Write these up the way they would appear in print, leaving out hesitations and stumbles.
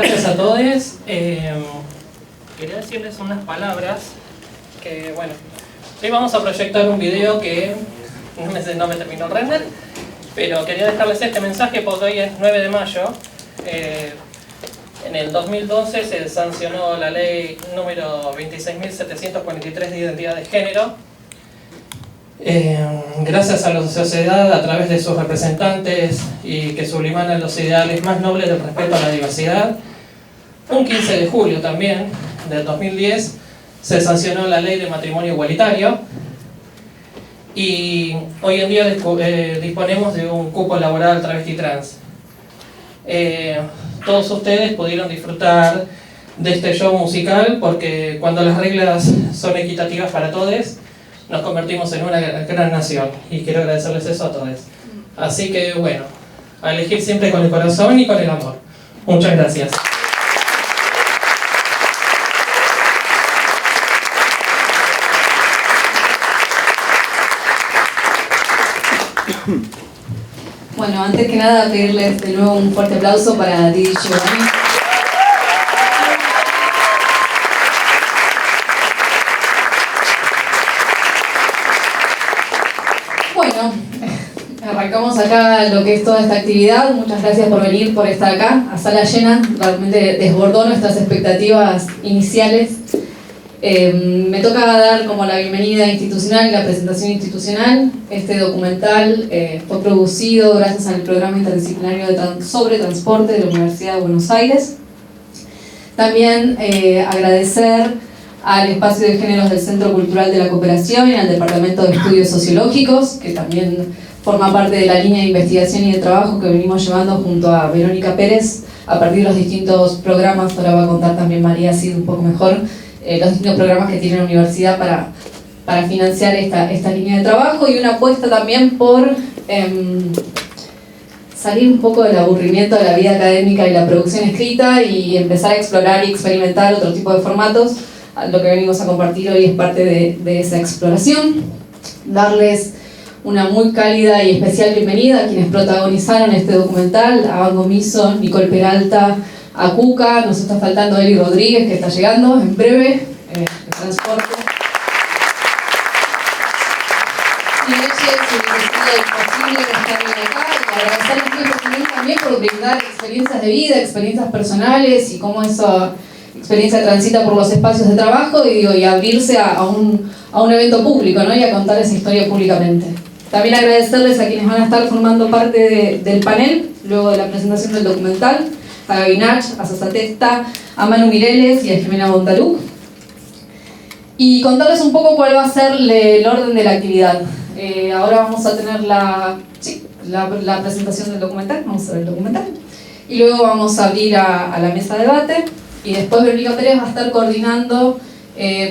gracias a todos. Quería decirles unas palabras que, bueno, hoy vamos a proyectar un video que no me terminó el render, pero quería dejarles este mensaje porque hoy es 9 de mayo. En el 2012 se sancionó la ley número 26.743 de identidad de género. Gracias a la sociedad, a través de sus representantes y que subliman los ideales más nobles del respeto a la diversidad, un 15 de julio también del 2010 se sancionó la ley de matrimonio igualitario y hoy en día disponemos de un cupo laboral travesti trans. Todos ustedes pudieron disfrutar de este show musical porque cuando las reglas son equitativas para todos, nos convertimos en una gran nación y quiero agradecerles eso a todos. Así que bueno, a elegir siempre con el corazón y con el amor. Muchas gracias. Bueno, antes que nada pedirles de nuevo un fuerte aplauso para Didi Giovanni. Bueno, arrancamos acá lo que es toda esta actividad. Muchas gracias por venir, por estar acá, a sala llena. Realmente desbordó nuestras expectativas iniciales. Me toca dar como la bienvenida institucional y la presentación institucional. Este documental fue producido gracias al programa interdisciplinario sobre transporte de la Universidad de Buenos Aires. También agradecer al Espacio de Géneros del Centro Cultural de la Cooperación y al Departamento de Estudios Sociológicos, que también forma parte de la línea de investigación y de trabajo que venimos llevando junto a Verónica Pérez a partir de los distintos programas. Ahora va a contar también María Cid un poco mejor los distintos programas que tiene la universidad para financiar esta línea de trabajo, y una apuesta también por salir un poco del aburrimiento de la vida académica y la producción escrita y empezar a explorar y experimentar otro tipo de formatos. Lo que venimos a compartir hoy es parte de esa exploración. Darles una muy cálida y especial bienvenida a quienes protagonizaron este documental: a Van Gomiso, Nicole Peralta, a Cuca, nos está faltando Eli Rodríguez, que está llegando en breve, de transporte. Y Leche, su necesidad imposible de estar bien acá, y agradecerles también por brindar experiencias de vida, experiencias personales y cómo esa experiencia transita por los espacios de trabajo y abrirse a un evento público, ¿no? Y a contar esa historia públicamente. También agradecerles a quienes van a estar formando parte del panel luego de la presentación del documental: a Gaby Nach, a Sasa Testa, a Manu Mireles y a Jimena Bontaluc. Y contarles un poco cuál va a ser el orden de la actividad. Ahora vamos a tener la presentación del documental, vamos a ver el documental. Y luego vamos a abrir a la mesa de debate. Y después Verónica Pérez va a estar coordinando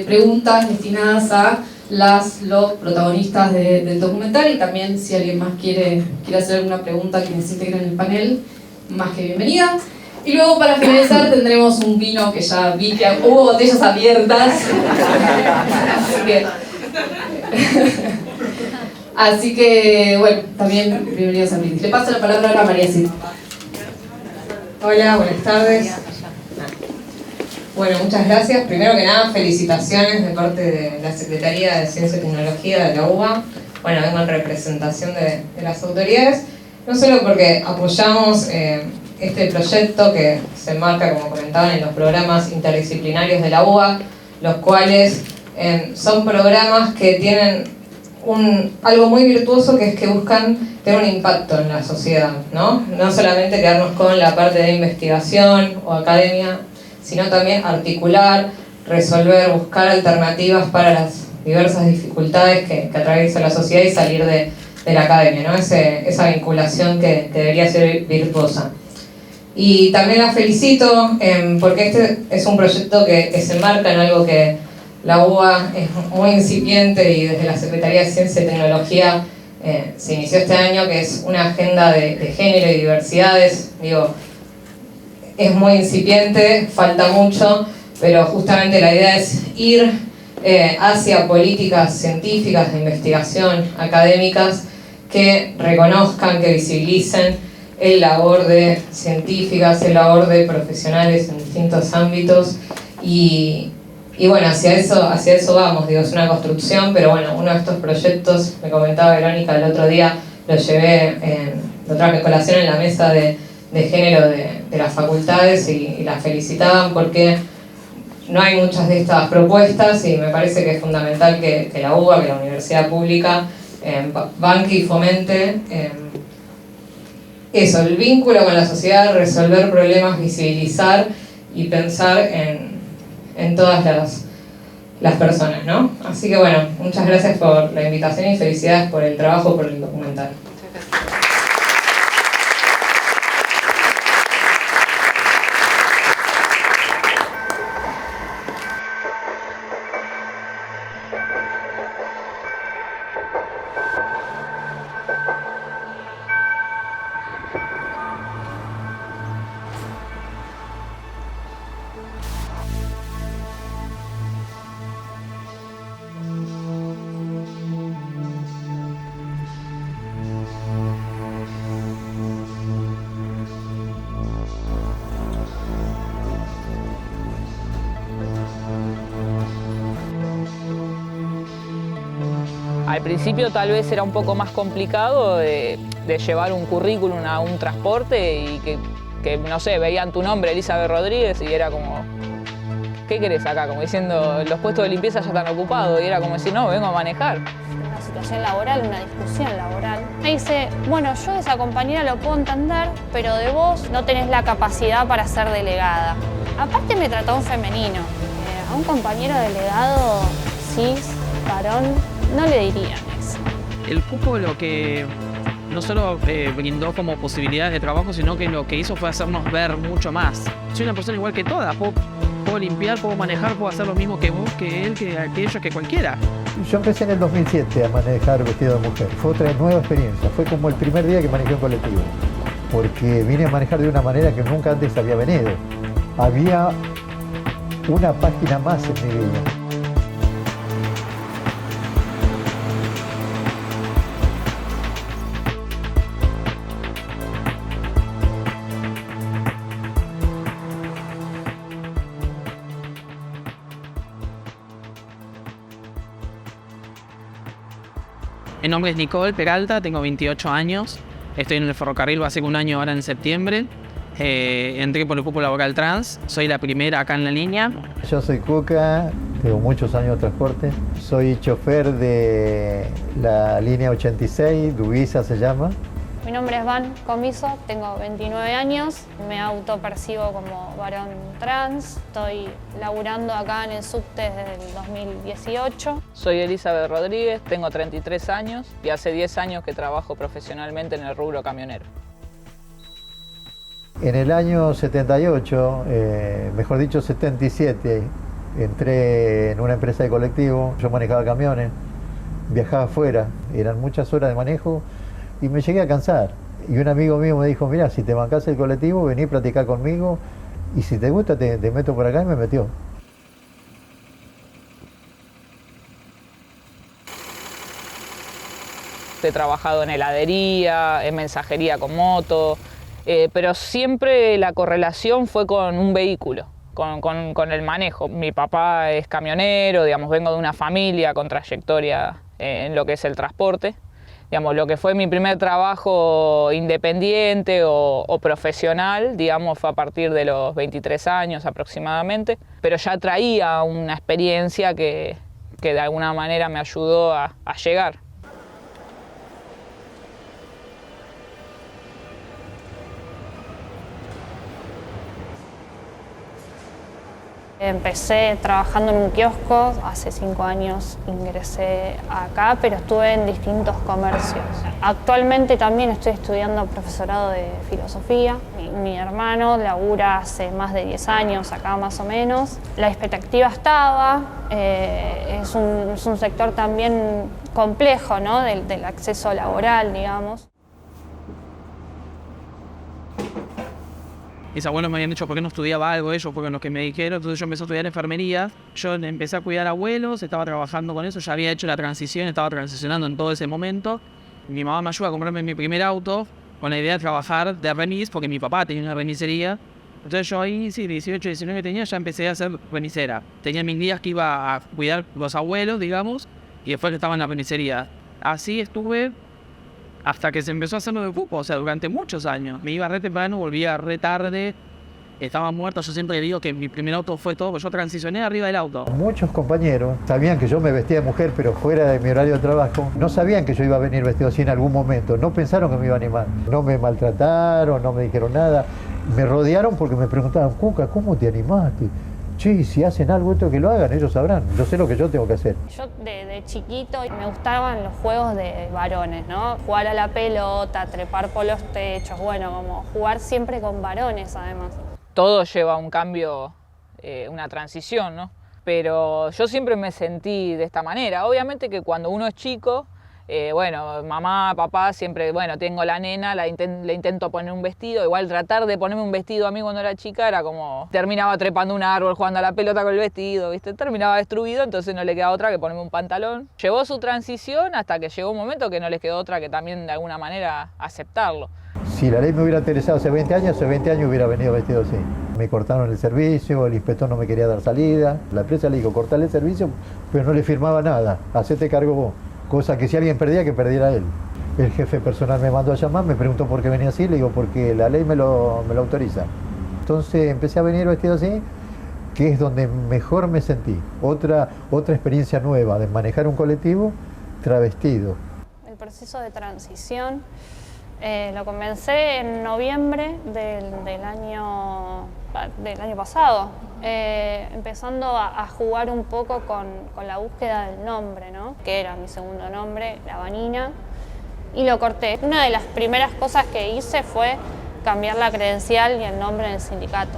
preguntas destinadas a los protagonistas del documental, y también si alguien más quiere hacer alguna pregunta que se integre en el panel, más que bienvenida. Y luego para finalizar tendremos un vino que ya vi que hubo botellas abiertas. Así que bueno, también bienvenidos a Brindis. Le paso la palabra ahora a María Cid. Hola, buenas tardes. Bueno, muchas gracias. Primero que nada, felicitaciones de parte de la Secretaría de Ciencia y Tecnología de la UBA. Bueno, vengo en representación de las autoridades, no solo porque apoyamos este proyecto que se enmarca, como comentaban, en los programas interdisciplinarios de la UBA, los cuales son programas que tienen algo muy virtuoso, que es que buscan tener un impacto en la sociedad, ¿no? No solamente quedarnos con la parte de investigación o academia, sino también articular, resolver, buscar alternativas para las diversas dificultades que atraviesa la sociedad y salir de la academia, ¿no? Esa vinculación que debería ser virtuosa. Y también la felicito porque este es un proyecto que se enmarca en algo que la UBA es muy incipiente, y desde la Secretaría de Ciencia y Tecnología se inició este año, que es una agenda de género y diversidades. Digo, es muy incipiente, falta mucho, pero justamente la idea es ir hacia políticas científicas de investigación académicas que reconozcan, que visibilicen el labor de científicas, el labor de profesionales en distintos ámbitos y bueno, hacia eso vamos, digo, es una construcción, pero bueno, uno de estos proyectos, me comentaba Verónica el otro día, lo traje a colación en la mesa de género de las facultades y las felicitaban porque no hay muchas de estas propuestas y me parece que es fundamental que la UBA, que la universidad pública, banque y fomente eso, el vínculo con la sociedad, resolver problemas, visibilizar y pensar en todas las personas, ¿no? Así que bueno, muchas gracias por la invitación y felicidades por el trabajo, por el documental. Al principio tal vez era un poco más complicado de llevar un currículum a un transporte y que, no sé, veían tu nombre, Elizabeth Rodríguez, y era como, ¿qué querés acá? Como diciendo, los puestos de limpieza ya están ocupados, y era como decir, no, vengo a manejar. Una situación laboral, una discusión laboral. Me dice, bueno, yo de esa compañera lo puedo entender, pero de vos no tenés la capacidad para ser delegada. Aparte me trató en femenino. A un compañero delegado cis, varón, no le dirían eso. El cupo lo que no solo brindó como posibilidades de trabajo, sino que lo que hizo fue hacernos ver mucho más. Soy una persona igual que todas, puedo limpiar, puedo manejar, puedo hacer lo mismo que vos, que él, que aquello, que cualquiera. Yo empecé en el 2007 a manejar vestido de mujer. Fue otra nueva experiencia, fue como el primer día que manejé un colectivo, porque vine a manejar de una manera que nunca antes había venido. Había una página más en mi vida. Mi nombre es Nicole Peralta, tengo 28 años, estoy en el ferrocarril, va a ser un año ahora en septiembre. Entré por el cupo laboral trans, soy la primera acá en la línea. Yo soy Cuca, tengo muchos años de transporte, soy chofer de la línea 86, Dubisa se llama. Mi nombre es Van Comiso, tengo 29 años, me autopercibo como varón trans, estoy laburando acá en el subte desde el 2018. Soy Elizabeth Rodríguez, tengo 33 años y hace 10 años que trabajo profesionalmente en el rubro camionero. En el año 78, mejor dicho 77, entré en una empresa de colectivo, yo manejaba camiones, viajaba afuera, eran muchas horas de manejo y me llegué a cansar. Y un amigo mío me dijo, mira, si te bancás el colectivo, vení a practicar conmigo y si te gusta te meto por acá, y me metió. He trabajado en heladería, en mensajería con moto, pero siempre la correlación fue con un vehículo, con el manejo. Mi papá es camionero, digamos, vengo de una familia con trayectoria en lo que es el transporte. Digamos, lo que fue mi primer trabajo independiente o profesional, digamos, fue a partir de los 23 años aproximadamente, pero ya traía una experiencia que de alguna manera me ayudó a llegar. Empecé trabajando en un kiosco, hace 5 años ingresé acá, pero estuve en distintos comercios. Actualmente también estoy estudiando profesorado de filosofía. Mi hermano labura hace más de 10 años acá más o menos. La expectativa estaba, es un sector también complejo, ¿no? del acceso laboral, digamos. Mis abuelos me habían dicho por qué no estudiaba algo, ellos fueron los que me dijeron, entonces yo empecé a estudiar enfermería, yo empecé a cuidar abuelos, estaba trabajando con eso, ya había hecho la transición, estaba transicionando en todo ese momento. Mi mamá me ayuda a comprarme mi primer auto, con la idea de trabajar de remis, porque mi papá tenía una remisería. Entonces yo ahí, sí, 18, 19 tenía, ya empecé a ser remisera. Tenía mis días que iba a cuidar los abuelos, digamos, y después que estaba en la remisería. Así estuve hasta que se empezó a hacer lo de fútbol, o sea, durante muchos años. Me iba re temprano, volvía re tarde, estaba muerto. Yo siempre digo que mi primer auto fue todo, porque yo transicioné arriba del auto. Muchos compañeros sabían que yo me vestía de mujer, pero fuera de mi horario de trabajo. No sabían que yo iba a venir vestido así en algún momento. No pensaron que me iba a animar. No me maltrataron, no me dijeron nada. Me rodearon porque me preguntaban, Cuca, ¿cómo te animaste? Che, si hacen algo esto que lo hagan, ellos sabrán. Yo sé lo que yo tengo que hacer. Yo de chiquito me gustaban los juegos de varones, ¿no? Jugar a la pelota, trepar por los techos, bueno, como jugar siempre con varones además. Todo lleva un cambio, una transición, ¿no? Pero yo siempre me sentí de esta manera. Obviamente que cuando uno es chico, bueno, mamá, papá, siempre, bueno, tengo la nena, le intento poner un vestido. Igual tratar de ponerme un vestido a mí cuando era chica era como, terminaba trepando un árbol, jugando a la pelota con el vestido, ¿viste? Terminaba destruido, entonces no le queda otra que ponerme un pantalón. Llevó su transición hasta que llegó un momento que no les quedó otra que también de alguna manera aceptarlo. Si la ley me hubiera interesado hace 20 años hubiera venido vestido así. Me cortaron el servicio, el inspector no me quería dar salida. La empresa le dijo, cortale el servicio, pero no le firmaba nada, hacete cargo vos. Cosa que si alguien perdía, que perdiera él. El jefe personal me mandó a llamar, me preguntó por qué venía así, le digo, porque la ley me lo autoriza. Entonces empecé a venir vestido así, que es donde mejor me sentí. Otra experiencia nueva de manejar un colectivo travestido. El proceso de transición lo comencé en noviembre del año pasado, empezando a jugar un poco con la búsqueda del nombre, ¿no? Que era mi segundo nombre, La Vanina, y lo corté. Una de las primeras cosas que hice fue cambiar la credencial y el nombre en el sindicato.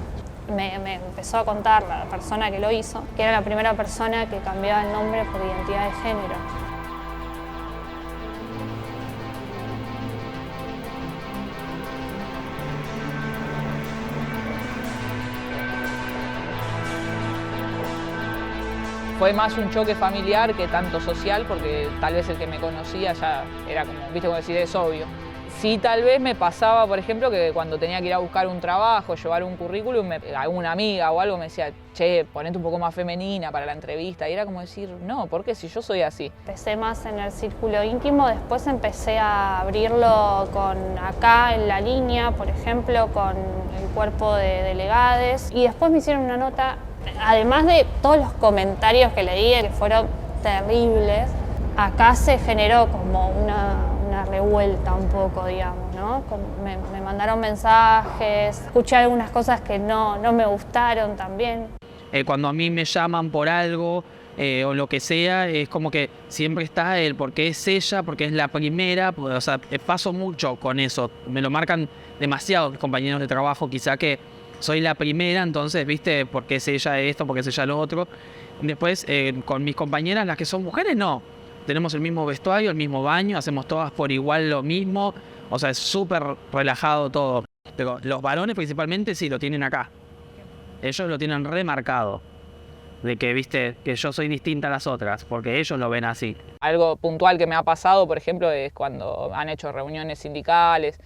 Me empezó a contar la persona que lo hizo, que era la primera persona que cambiaba el nombre por identidad de género. Fue más un choque familiar que tanto social, porque tal vez el que me conocía ya era como, viste, como decir, es obvio. Sí, tal vez me pasaba, por ejemplo, que cuando tenía que ir a buscar un trabajo, llevar un currículum, alguna amiga o algo me decía, che, ponete un poco más femenina para la entrevista. Y era como decir, no, ¿por qué si yo soy así? Empecé más en el círculo íntimo, después empecé a abrirlo con acá en la línea, por ejemplo, con el cuerpo de delegades. Y después me hicieron una nota. Además de todos los comentarios que leí, que fueron terribles, acá se generó como una revuelta un poco, digamos, ¿no? Me mandaron mensajes, escuché algunas cosas que no me gustaron también. Cuando a mí me llaman por algo o lo que sea, es como que siempre está el porque es ella, porque es la primera, pues, o sea, paso mucho con eso, me lo marcan demasiados compañeros de trabajo, quizá que soy la primera, entonces, viste, porque es ella esto, porque es ella lo otro. Después, con mis compañeras, las que son mujeres, no. Tenemos el mismo vestuario, el mismo baño, hacemos todas por igual lo mismo. O sea, es súper relajado todo. Pero los varones principalmente sí lo tienen acá. Ellos lo tienen remarcado. De que, viste, que yo soy distinta a las otras, porque ellos lo ven así. Algo puntual que me ha pasado, por ejemplo, es cuando han hecho reuniones sindicales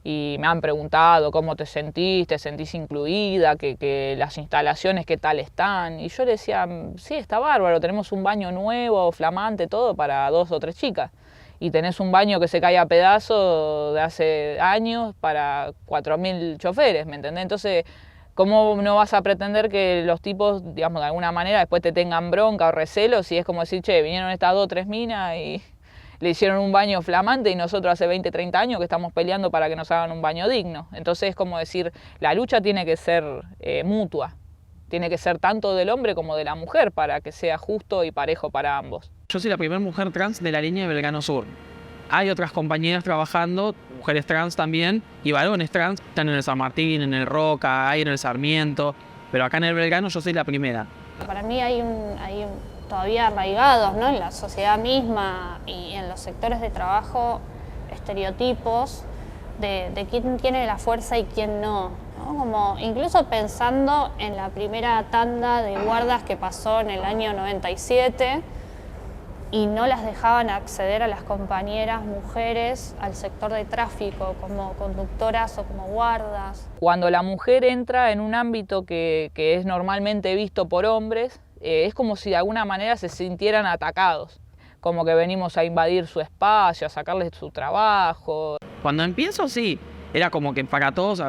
y me han preguntado cómo te sentís incluida, que las instalaciones qué tal están. Y yo le decía, sí, está bárbaro, tenemos un baño nuevo, flamante, todo para 2 o 3 chicas. Y tenés un baño que se cae a pedazos de hace años para 4.000 choferes, ¿me entendés? Entonces, ¿cómo no vas a pretender que los tipos, digamos, de alguna manera después te tengan bronca o recelo si es como decir, che, vinieron estas 2 o 3 minas y le hicieron un baño flamante y nosotros hace 20, 30 años que estamos peleando para que nos hagan un baño digno? Entonces es como decir, la lucha tiene que ser mutua, tiene que ser tanto del hombre como de la mujer para que sea justo y parejo para ambos. Yo soy la primera mujer trans de la línea de Belgrano Sur. Hay otras compañeras trabajando, mujeres trans también, y varones trans, están en el San Martín, en el Roca, hay en el Sarmiento, pero acá en el Belgrano yo soy la primera. Para mí hay todavía arraigados, ¿no?, en la sociedad misma y en los sectores de trabajo estereotipos de quién tiene la fuerza y quién no, ¿no? Como incluso pensando en la primera tanda de guardas que pasó en el año 97, y no las dejaban acceder a las compañeras mujeres al sector de tráfico como conductoras o como guardas. Cuando la mujer entra en un ámbito que es normalmente visto por hombres, es como si de alguna manera se sintieran atacados, como que venimos a invadir su espacio, a sacarles su trabajo. Cuando empiezo, sí, era como que para todos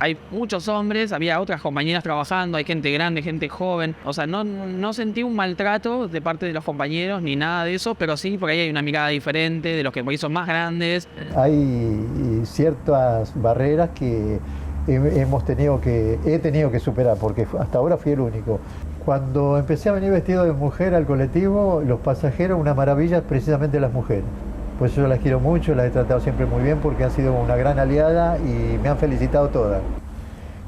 hay muchos hombres, había otras compañeras trabajando, hay gente grande, gente joven. O sea, no sentí un maltrato de parte de los compañeros ni nada de eso, pero sí, por ahí hay una mirada diferente de los que por ahí son más grandes. Hay ciertas barreras que he tenido que superar, porque hasta ahora fui el único. Cuando empecé a venir vestido de mujer al colectivo, los pasajeros, una maravilla, precisamente las mujeres. Pues yo las quiero mucho, las he tratado siempre muy bien porque han sido una gran aliada y me han felicitado todas.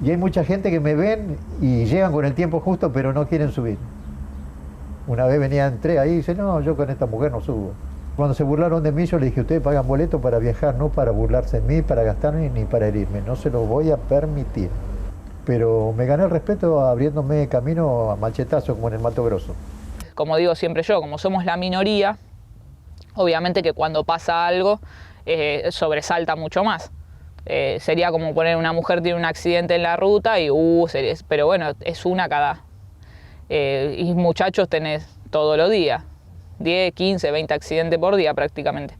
Y hay mucha gente que me ven y llegan con el tiempo justo, pero no quieren subir. Una vez entré ahí y dice, no, yo con esta mujer no subo. Cuando se burlaron de mí, yo le dije, ustedes pagan boleto para viajar, no para burlarse de mí, para gastarme ni para herirme. No se lo voy a permitir. Pero me gané el respeto abriéndome camino a machetazo, como en el Mato Grosso. Como digo siempre yo, como somos la minoría, obviamente que cuando pasa algo sobresalta mucho más. Sería como poner una mujer tiene un accidente en la ruta y pero bueno, es una cada. Y muchachos tenés todos los días, 10, 15, 20 accidentes por día prácticamente.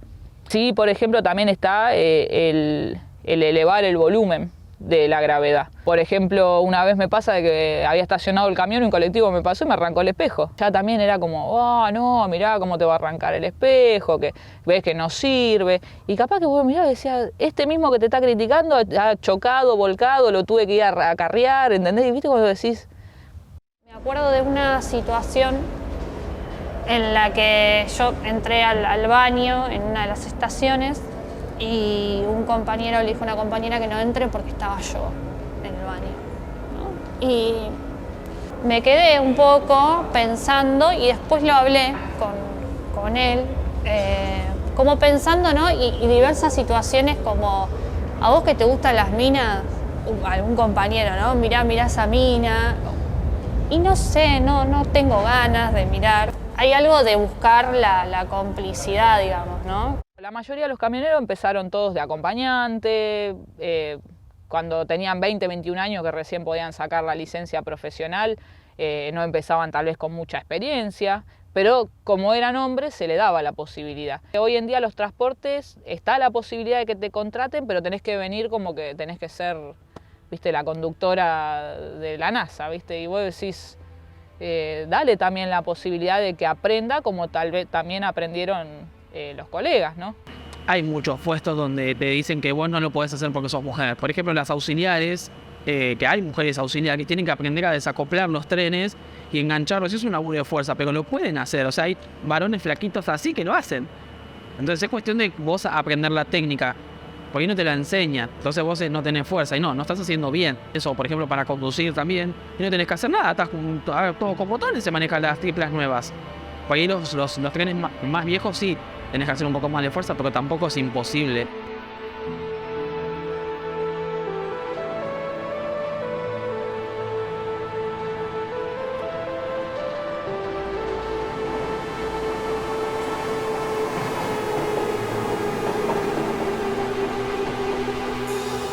Sí, por ejemplo, también está el elevar el volumen de la gravedad. Por ejemplo, una vez me pasa de que había estacionado el camión y un colectivo me pasó y me arrancó el espejo. Ya también era como, no, mirá cómo te va a arrancar el espejo, que ves que no sirve. Y capaz que vos mirás y decías, este mismo que te está criticando ha chocado, volcado, lo tuve que ir a acarrear, ¿entendés? Y viste cuando decís... Me acuerdo de una situación en la que yo entré al baño en una de las estaciones y un compañero le dijo a una compañera que no entre porque estaba yo en el baño, ¿no? Y me quedé un poco pensando y después lo hablé con él, como pensando, ¿no? Y diversas situaciones como, a vos que te gustan las minas, algún compañero, ¿no? Mirá esa mina. Y no sé, no tengo ganas de mirar. Hay algo de buscar la complicidad, digamos, ¿no? La mayoría de los camioneros empezaron todos de acompañante, cuando tenían 20, 21 años que recién podían sacar la licencia profesional, no empezaban tal vez con mucha experiencia, pero como eran hombres se le daba la posibilidad. Hoy en día los transportes está la posibilidad de que te contraten, pero tenés que venir como que tenés que ser, viste, la conductora de la NASA, viste, y vos decís, dale también la posibilidad de que aprenda como tal vez también aprendieron los colegas, ¿no? Hay muchos puestos donde te dicen que vos no lo podés hacer porque sos mujer. Por ejemplo, las auxiliares, que hay mujeres auxiliares que tienen que aprender a desacoplar los trenes y engancharlos. Es un laburo de fuerza, pero lo pueden hacer. O sea, hay varones flaquitos así que lo hacen. Entonces es cuestión de vos aprender la técnica. Porque no te la enseñan. Entonces vos no tenés fuerza y no estás haciendo bien. Eso, por ejemplo, para conducir también. Y no tenés que hacer nada. Estás todo con botones y se manejan las triplas nuevas. Por ahí los trenes más viejos sí. Tenés que hacer un poco más de fuerza, pero tampoco es imposible.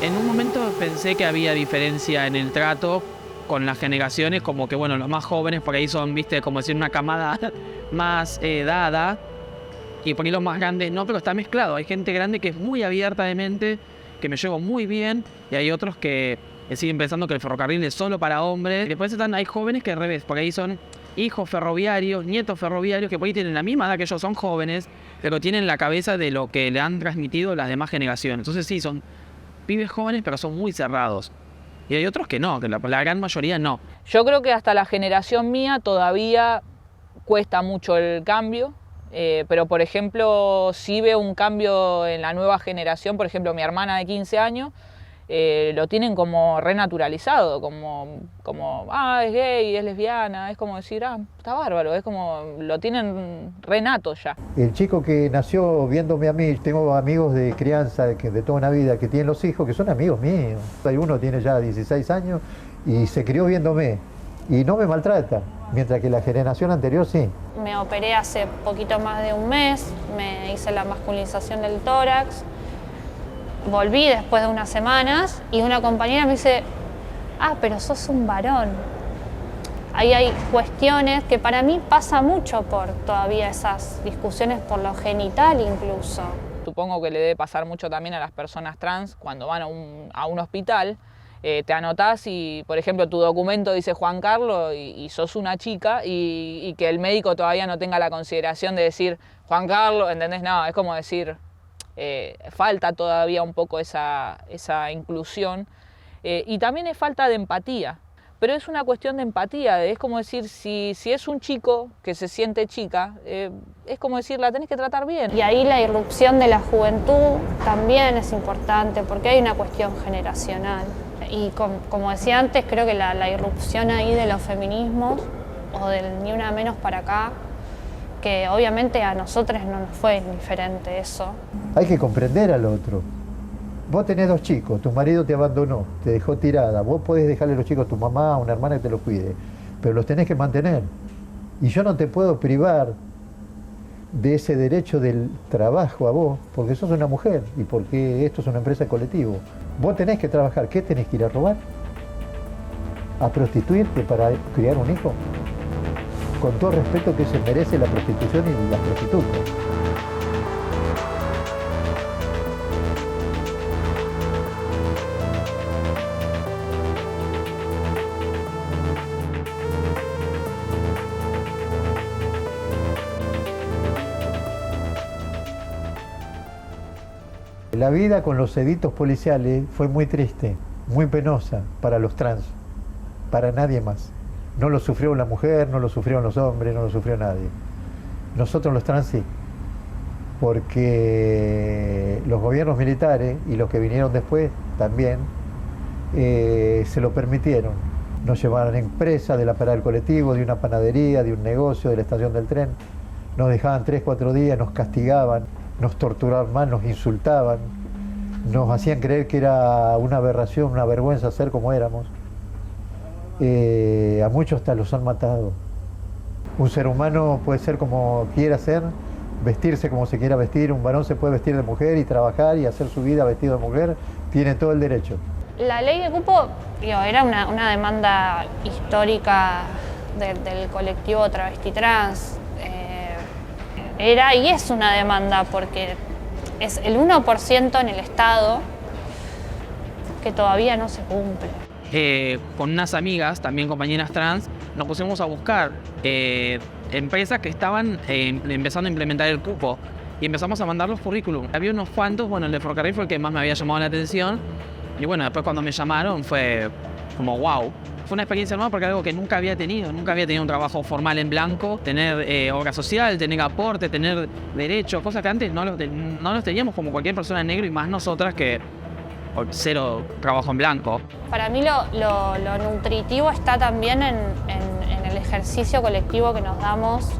En un momento pensé que había diferencia en el trato con las generaciones, como que bueno, los más jóvenes por ahí son, viste, como decir una camada más dada. Y por ahí los más grandes no, pero está mezclado. Hay gente grande que es muy abierta de mente, que me llevo muy bien, y hay otros que siguen pensando que el ferrocarril es solo para hombres. Y después hay jóvenes que al revés, por ahí son hijos ferroviarios, nietos ferroviarios, que por ahí tienen la misma edad que ellos, son jóvenes, pero tienen la cabeza de lo que le han transmitido las demás generaciones. Entonces sí, son pibes jóvenes, pero son muy cerrados. Y hay otros que no, que la gran mayoría no. Yo creo que hasta la generación mía todavía cuesta mucho el cambio. Pero por ejemplo, sí veo un cambio en la nueva generación. Por ejemplo, mi hermana de 15 años lo tienen como renaturalizado, como es gay, es lesbiana, es como decir, está bárbaro, es como lo tienen renato ya. El chico que nació viéndome a mí, tengo amigos de crianza de toda una vida que tienen los hijos que son amigos míos. Hay uno tiene ya 16 años y se crió viéndome y no me maltrata. Mientras que la generación anterior sí. Me operé hace poquito más de un mes, me hice la masculinización del tórax, volví después de unas semanas y una compañera me dice, pero sos un varón. Ahí hay cuestiones que para mí pasa mucho por todavía esas discusiones por lo genital incluso. Supongo que le debe pasar mucho también a las personas trans cuando van a un hospital. Te anotás y, por ejemplo, tu documento dice Juan Carlos y sos una chica y que el médico todavía no tenga la consideración de decir Juan Carlos, ¿entendés? No, es como decir, falta todavía un poco esa inclusión y también es falta de empatía. Pero es una cuestión de empatía, es como decir, si es un chico que se siente chica, es como decir, la tenés que tratar bien. Y ahí la irrupción de la juventud también es importante porque hay una cuestión generacional. Y como decía antes, creo que la irrupción ahí de los feminismos o del ni una menos para acá, que obviamente a nosotros no nos fue indiferente eso. Hay que comprender al otro. Vos tenés 2 chicos, tu marido te abandonó, te dejó tirada, vos podés dejarle los chicos a tu mamá, a una hermana que te los cuide, pero los tenés que mantener. Y yo no te puedo privar de ese derecho del trabajo a vos, porque sos una mujer y porque esto es una empresa de colectivo. Vos tenés que trabajar, ¿qué tenés que ir a robar? ¿A prostituirte para criar un hijo? Con todo respeto que se merece la prostitución y las prostitutas. La vida con los editos policiales fue muy triste, muy penosa para los trans, para nadie más. No lo sufrió la mujer, no lo sufrieron los hombres, no lo sufrió nadie. Nosotros los trans sí, porque los gobiernos militares y los que vinieron después también se lo permitieron. Nos llevaron en presa de la parada del colectivo, de una panadería, de un negocio, de la estación del tren. Nos dejaban 3, 4 días, nos castigaban. Nos torturaban más, nos insultaban, nos hacían creer que era una aberración, una vergüenza ser como éramos. A muchos hasta los han matado. Un ser humano puede ser como quiera ser, vestirse como se quiera vestir, un varón se puede vestir de mujer y trabajar y hacer su vida vestido de mujer, tiene todo el derecho. La ley de cupo era una demanda histórica del colectivo travesti trans. Era y es una demanda porque es el 1% en el Estado que todavía no se cumple. Con unas amigas, también compañeras trans, nos pusimos a buscar empresas que estaban empezando a implementar el cupo y empezamos a mandar los currículum. Había unos cuantos, bueno, el de Ferrocarril fue el que más me había llamado la atención y bueno, después cuando me llamaron fue como wow. Fue una experiencia nueva porque algo que nunca había tenido un trabajo formal en blanco, tener obra social, tener aporte, tener derechos, cosas que antes no los teníamos como cualquier persona en negro y más nosotras que cero trabajo en blanco. Para mí lo nutritivo está también en el ejercicio colectivo que nos damos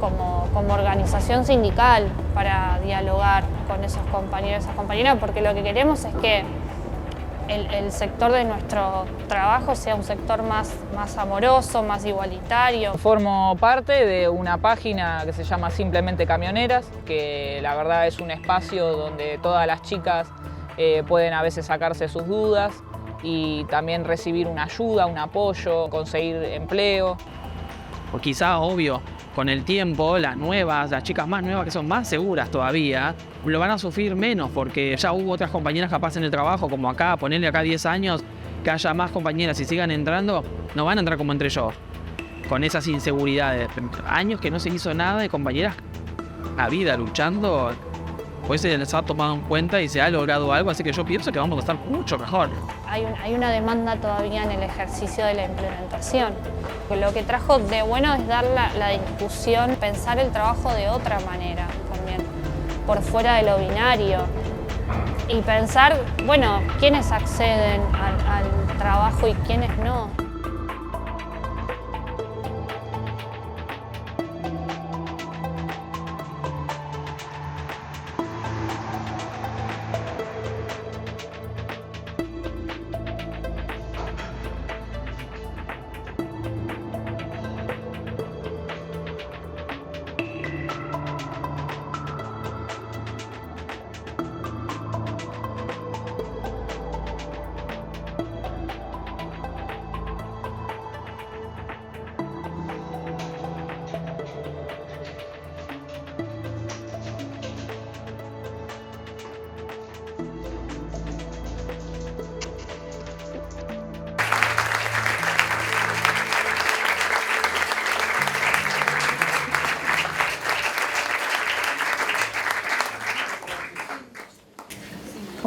como organización sindical para dialogar con esos compañeros y esas compañeras, porque lo que queremos es que el sector de nuestro trabajo sea un sector más amoroso, más igualitario. Formo parte de una página que se llama Simplemente Camioneras, que la verdad es un espacio donde todas las chicas pueden a veces sacarse sus dudas y también recibir una ayuda, un apoyo, conseguir empleo. O quizá, obvio, con el tiempo, las chicas más nuevas que son más seguras todavía, lo van a sufrir menos porque ya hubo otras compañeras capaz en el trabajo, como acá, ponerle acá 10 años, que haya más compañeras y sigan entrando, no van a entrar como entré yo, con esas inseguridades. Años que no se hizo nada de compañeras a vida luchando, pues se les ha tomado en cuenta y se ha logrado algo, así que yo pienso que vamos a estar mucho mejor. Hay una demanda todavía en el ejercicio de la implementación. Lo que trajo de bueno es dar la discusión, pensar el trabajo de otra manera también, por fuera de lo binario. Y pensar, bueno, quiénes acceden al trabajo y quiénes no.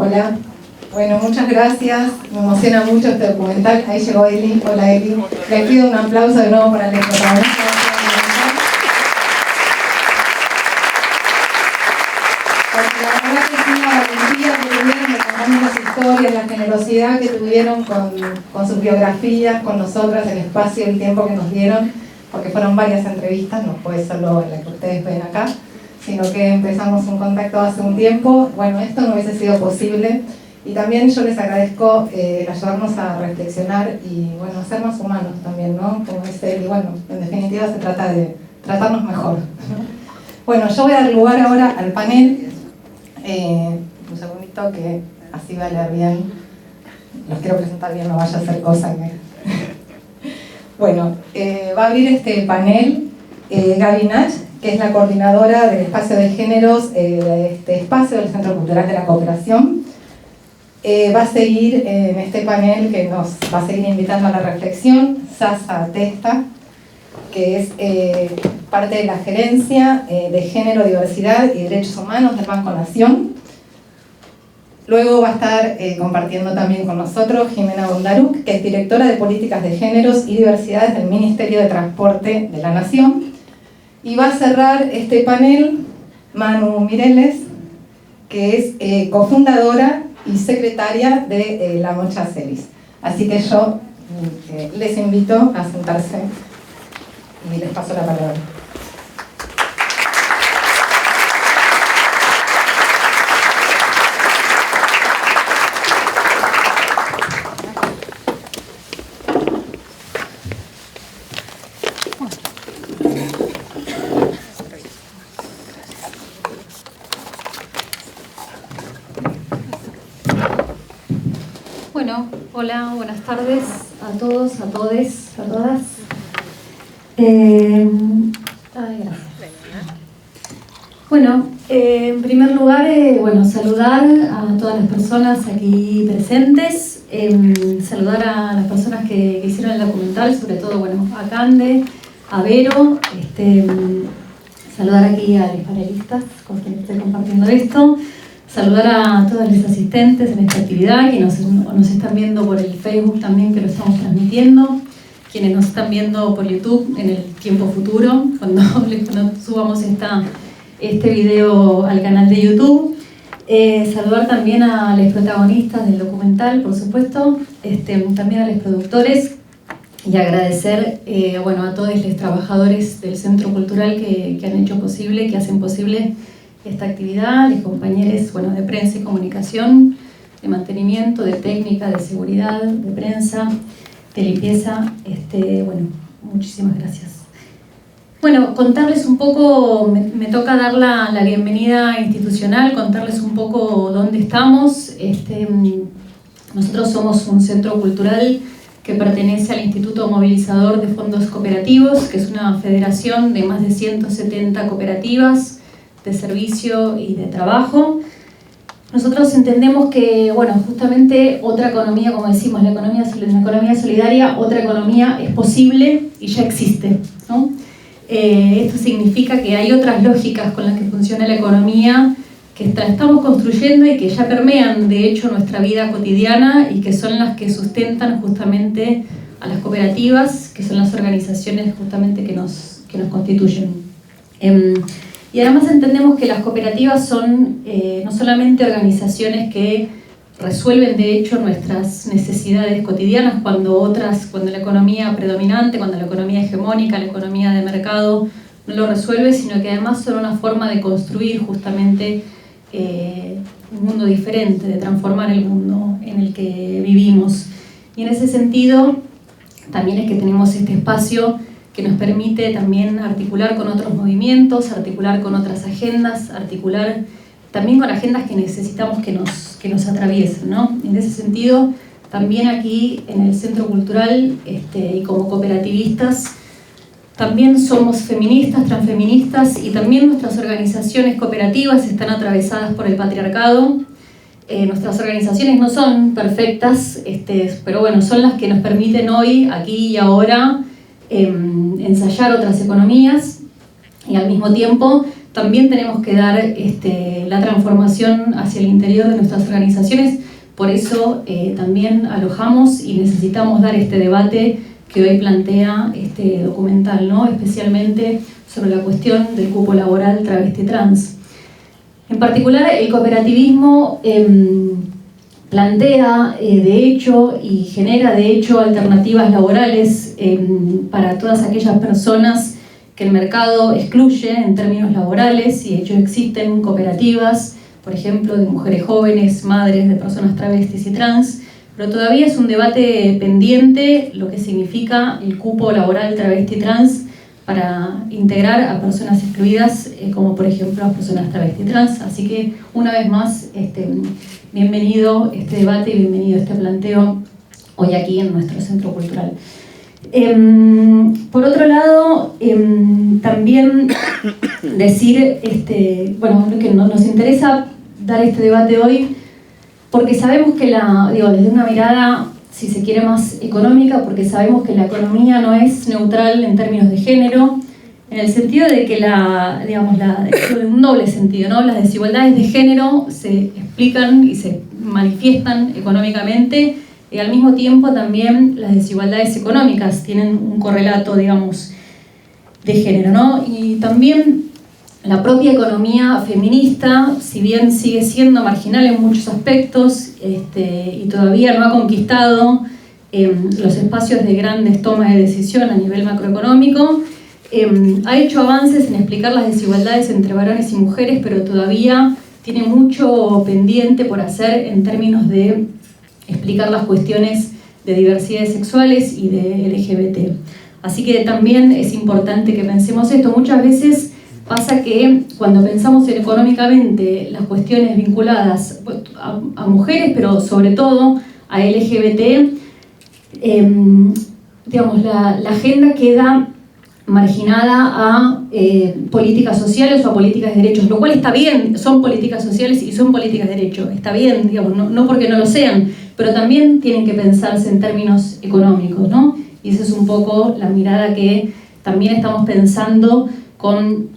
Hola. Bueno, muchas gracias. Me emociona mucho este documental. Ahí llegó Eli. Hola, Eli. Les pido un aplauso de nuevo para el protagonista. Porque la verdad que es una valentía que tuvieron de contarnos las historias, la generosidad que tuvieron con sus biografías, con nosotras, el espacio, el tiempo que nos dieron, porque fueron varias entrevistas, no fue solo la que ustedes ven acá, sino que empezamos un contacto hace un tiempo. Bueno, esto no hubiese sido posible. Y también yo les agradezco el ayudarnos a reflexionar y, bueno, ser más humanos también, ¿no? Como dice él, y bueno, en definitiva se trata de tratarnos mejor, ¿no? Bueno, yo voy a dar lugar ahora al panel. Un segundito que así va a leer bien. Los quiero presentar bien, no vaya a ser cosa que... Bueno, va a abrir este panel Gaby Nach, que es la coordinadora del espacio de géneros de este espacio del Centro Cultural de la Cooperación. Va a seguir en este panel que nos va a seguir invitando a la reflexión Sasa Testa, que es parte de la Gerencia de Género, Diversidad y Derechos Humanos del Banco Nación. Luego va a estar compartiendo también con nosotros Jimena Bondaruc, que es directora de Políticas de Géneros y Diversidades del Ministerio de Transporte de la Nación. Y va a cerrar este panel Manu Mireles, que es cofundadora y secretaria de La Mocha Celis. Así que yo les invito a sentarse y les paso la palabra. Hola, buenas tardes a todos, a todes, a todas. Gracias. Bueno, en primer lugar, saludar a todas las personas aquí presentes, saludar a las personas que hicieron el documental, sobre todo, a Cande, a Vero, saludar aquí a los panelistas con quienes estoy compartiendo esto. Saludar a todos los asistentes en esta actividad, que nos están viendo por el Facebook también, que lo estamos transmitiendo, quienes nos están viendo por YouTube en el tiempo futuro, cuando subamos este video al canal de YouTube. Saludar también a los protagonistas del documental, por supuesto, también a los productores, y agradecer a todos los trabajadores del Centro Cultural que han hecho posible, que hacen posible esta actividad, los compañeros de prensa y comunicación, de mantenimiento, de técnica, de seguridad, de prensa, de limpieza, muchísimas gracias. Contarles un poco, me toca dar la bienvenida institucional, contarles un poco dónde estamos. Nosotros somos un centro cultural que pertenece al Instituto Movilizador de Fondos Cooperativos, que es una federación de más de 170 cooperativas de servicio y de trabajo. Nosotros entendemos que, justamente otra economía, como decimos, la economía solidaria, otra economía es posible y ya existe, ¿no? Esto significa que hay otras lógicas con las que funciona la economía que estamos construyendo y que ya permean, de hecho, nuestra vida cotidiana y que son las que sustentan justamente a las cooperativas, que son las organizaciones justamente que nos constituyen. Y además entendemos que las cooperativas son no solamente organizaciones que resuelven de hecho nuestras necesidades cotidianas cuando la economía predominante, cuando la economía hegemónica, la economía de mercado no lo resuelve, sino que además son una forma de construir justamente un mundo diferente, de transformar el mundo en el que vivimos. Y en ese sentido también es que tenemos este espacio que nos permite también articular con otros movimientos, articular con otras agendas, articular también con agendas que necesitamos que nos atraviesen, ¿no? En ese sentido, también aquí en el Centro Cultural y como cooperativistas, también somos feministas, transfeministas, y también nuestras organizaciones cooperativas están atravesadas por el patriarcado. Nuestras organizaciones no son perfectas, pero son las que nos permiten hoy, aquí y ahora, ensayar otras economías y al mismo tiempo también tenemos que dar la transformación hacia el interior de nuestras organizaciones. Por eso también alojamos y necesitamos dar este debate que hoy plantea este documental, ¿no? Especialmente sobre la cuestión del cupo laboral travesti trans. En particular, el cooperativismo plantea de hecho y genera de hecho alternativas laborales para todas aquellas personas que el mercado excluye en términos laborales, y de hecho existen cooperativas, por ejemplo, de mujeres jóvenes, madres de personas travestis y trans, pero todavía es un debate pendiente lo que significa el cupo laboral travesti trans para integrar a personas excluidas, como por ejemplo las personas travesti trans. Así que una vez más, bienvenido este debate y bienvenido este planteo hoy aquí en nuestro Centro Cultural. Por otro lado, también decir, bueno, que nos interesa dar este debate hoy porque sabemos que desde una mirada, si se quiere, más económica, porque sabemos que la economía no es neutral en términos de género, en el sentido de que en un doble sentido, ¿no? Las desigualdades de género se explican y se manifiestan económicamente, y al mismo tiempo también las desigualdades económicas tienen un correlato, digamos, de género, ¿no? Y también la propia economía feminista, si bien sigue siendo marginal en muchos aspectos y todavía no ha conquistado los espacios de grandes tomas de decisión a nivel macroeconómico, ha hecho avances en explicar las desigualdades entre varones y mujeres, pero todavía tiene mucho pendiente por hacer en términos de explicar las cuestiones de diversidades sexuales y de LGBT. Así que también es importante que pensemos esto. Muchas veces pasa que cuando pensamos económicamente las cuestiones vinculadas a mujeres, pero sobre todo a LGBT, la agenda queda marginada a políticas sociales o a políticas de derechos, lo cual está bien, son políticas sociales y son políticas de derechos, está bien, no porque no lo sean, pero también tienen que pensarse en términos económicos, ¿no? Y esa es un poco la mirada que también estamos pensando con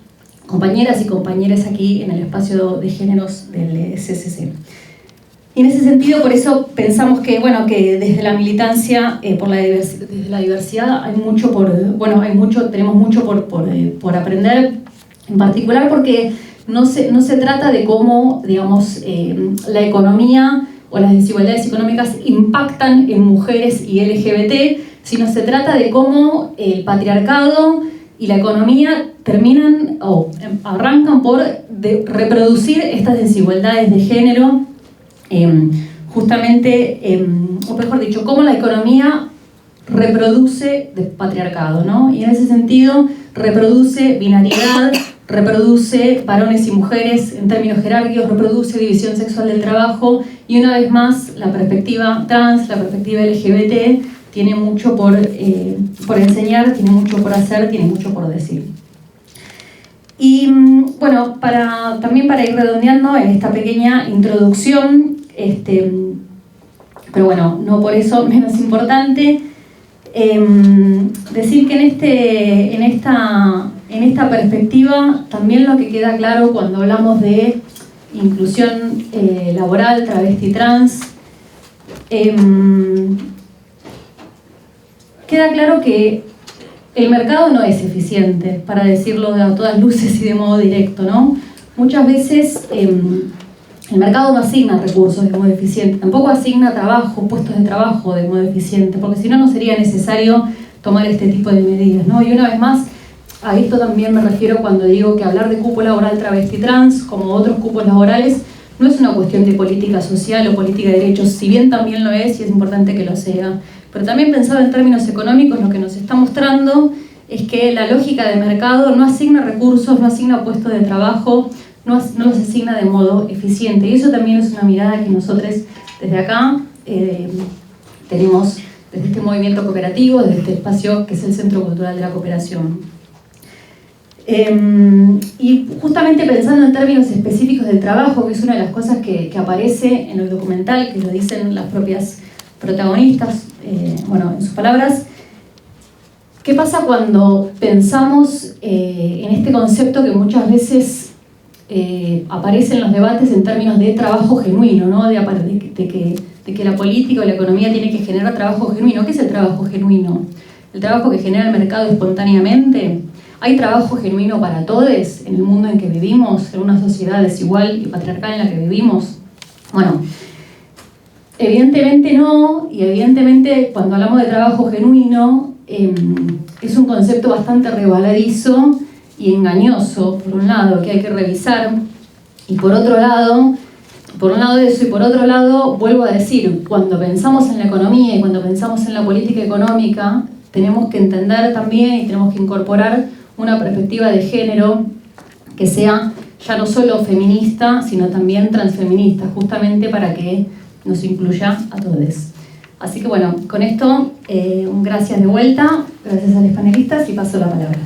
compañeras y compañeros aquí en el espacio de géneros del CCC. Y en ese sentido, por eso pensamos que desde la militancia desde la diversidad tenemos mucho por aprender, en particular porque no se trata de cómo, la economía o las desigualdades económicas impactan en mujeres y LGBT, sino se trata de cómo el patriarcado y la economía arrancan por reproducir estas desigualdades de género, o mejor dicho, cómo la economía reproduce patriarcado, ¿no? Y en ese sentido reproduce binariedad, reproduce varones y mujeres en términos jerárquicos, reproduce división sexual del trabajo, y una vez más la perspectiva trans, la perspectiva LGBT tiene mucho por enseñar, tiene mucho por hacer, tiene mucho por decir. Y bueno, también para ir redondeando en esta pequeña introducción, pero bueno, no por eso menos importante, decir que en esta perspectiva también lo que queda claro cuando hablamos de inclusión laboral, travesti, trans, queda claro que el mercado no es eficiente, para decirlo a todas luces y de modo directo, ¿no? Muchas veces el mercado no asigna recursos de modo eficiente, tampoco asigna puestos de trabajo de modo eficiente, porque si no, no sería necesario tomar este tipo de medidas, ¿no? Y una vez más, a esto también me refiero cuando digo que hablar de cupo laboral travesti trans, como otros cupos laborales, no es una cuestión de política social o política de derechos, si bien también lo es y es importante que lo sea. Pero también pensado en términos económicos, lo que nos está mostrando es que la lógica de mercado no asigna recursos, no asigna puestos de trabajo, no los asigna de modo eficiente. Y eso también es una mirada que nosotros desde acá tenemos, desde este movimiento cooperativo, desde este espacio que es el Centro Cultural de la Cooperación. Y justamente pensando en términos específicos del trabajo, que es una de las cosas que aparece en el documental, que lo dicen las propias protagonistas, en sus palabras, ¿qué pasa cuando pensamos en este concepto que muchas veces aparece en los debates en términos de trabajo genuino, ¿no? de que la política o la economía tiene que generar trabajo genuino. ¿Qué es el trabajo genuino? ¿El trabajo que genera el mercado espontáneamente? ¿Hay trabajo genuino para todos en el mundo en que vivimos, en una sociedad desigual y patriarcal en la que vivimos? Bueno, evidentemente no, y evidentemente cuando hablamos de trabajo genuino es un concepto bastante resbaladizo y engañoso, por un lado, que hay que revisar, y por un lado eso, y por otro lado, vuelvo a decir, cuando pensamos en la economía y cuando pensamos en la política económica, tenemos que entender también y tenemos que incorporar una perspectiva de género que sea ya no solo feminista, sino también transfeminista, justamente para que nos incluya a todos. Así que bueno, con esto, un gracias de vuelta, gracias a los panelistas y paso la palabra.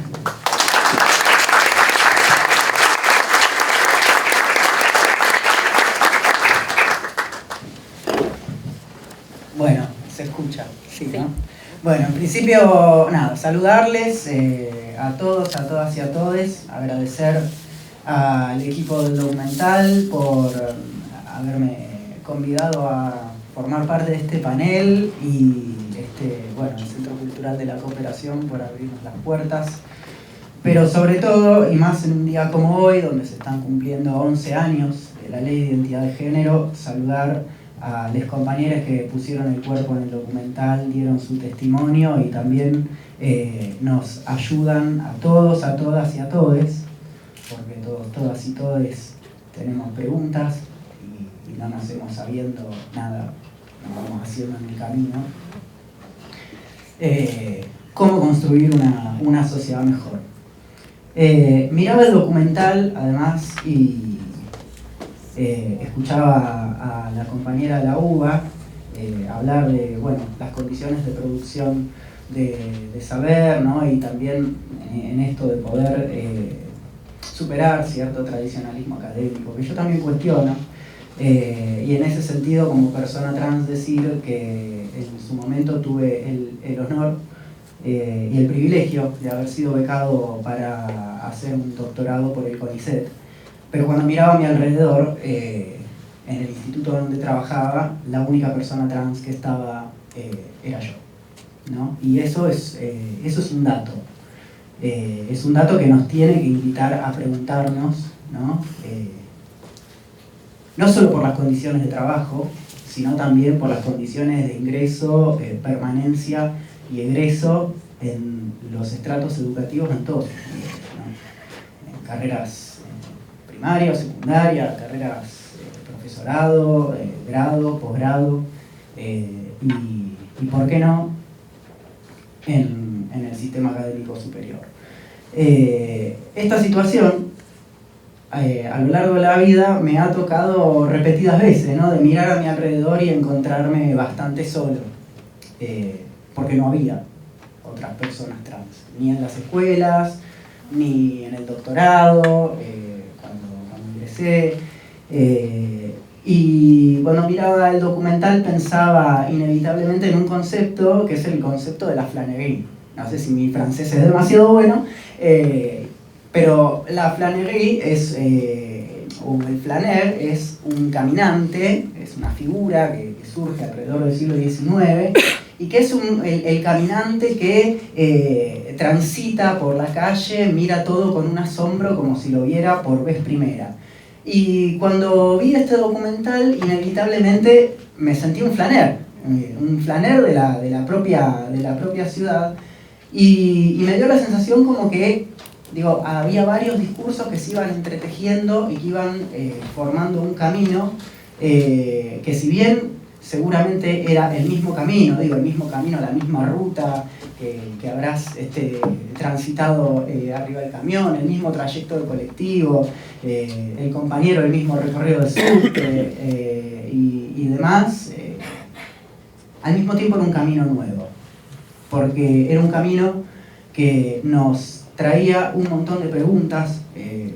Bueno, se escucha, sí, ¿no? Bueno, en principio, nada, saludarles a todos, a todas y a todes, agradecer al equipo del documental por haberme convidado a formar parte de este panel y el Centro Cultural de la Cooperación por abrirnos las puertas. Pero sobre todo, y más en un día como hoy, donde se están cumpliendo 11 años de la Ley de Identidad de Género, saludar a las compañeras que pusieron el cuerpo en el documental, dieron su testimonio y también nos ayudan a todos, a todas y a todes, porque todos, todas y todes tenemos preguntas y no nacemos sabiendo nada, nos vamos haciendo en el camino. Cómo construir una sociedad mejor. Miraba el documental, además, y escuchaba a la compañera de la UBA hablar de las condiciones de producción de saber, ¿no? Y también en esto de poder superar cierto tradicionalismo académico, que yo también cuestiono, y en ese sentido, como persona trans, decir que en su momento tuve el honor y el privilegio de haber sido becado para hacer un doctorado por el CONICET. Pero cuando miraba a mi alrededor, en el instituto donde trabajaba, la única persona trans que estaba era yo, ¿no? Y eso es un dato. Es un dato que nos tiene que invitar a preguntarnos, ¿no? No solo por las condiciones de trabajo, sino también por las condiciones de ingreso, permanencia y egreso en los estratos educativos en todos, ¿no? En carreras primaria, secundaria, carreras profesorado, grado, posgrado, y por qué no en el sistema académico superior. Esta situación a lo largo de la vida me ha tocado repetidas veces, ¿no? De mirar a mi alrededor y encontrarme bastante solo, porque no había otras personas trans, ni en las escuelas, ni en el doctorado, cuando ingresé. Y cuando miraba el documental pensaba inevitablemente en un concepto que es el concepto de la flânerie. No sé si mi francés es demasiado bueno, pero la flânerie o el flâneur es un caminante, es una figura que surge alrededor del siglo XIX y que es el caminante que transita por la calle, mira todo con un asombro como si lo viera por vez primera. Y cuando vi este documental, inevitablemente me sentí un flâneur de la propia ciudad, y me dio la sensación como que había varios discursos que se iban entretejiendo y que iban formando un camino que, si bien seguramente era el mismo camino, la misma ruta que habrás transitado arriba del camión, el mismo trayecto de colectivo, el compañero, el mismo recorrido de subte y demás, al mismo tiempo era un camino nuevo, porque era un camino que nos traía un montón de preguntas,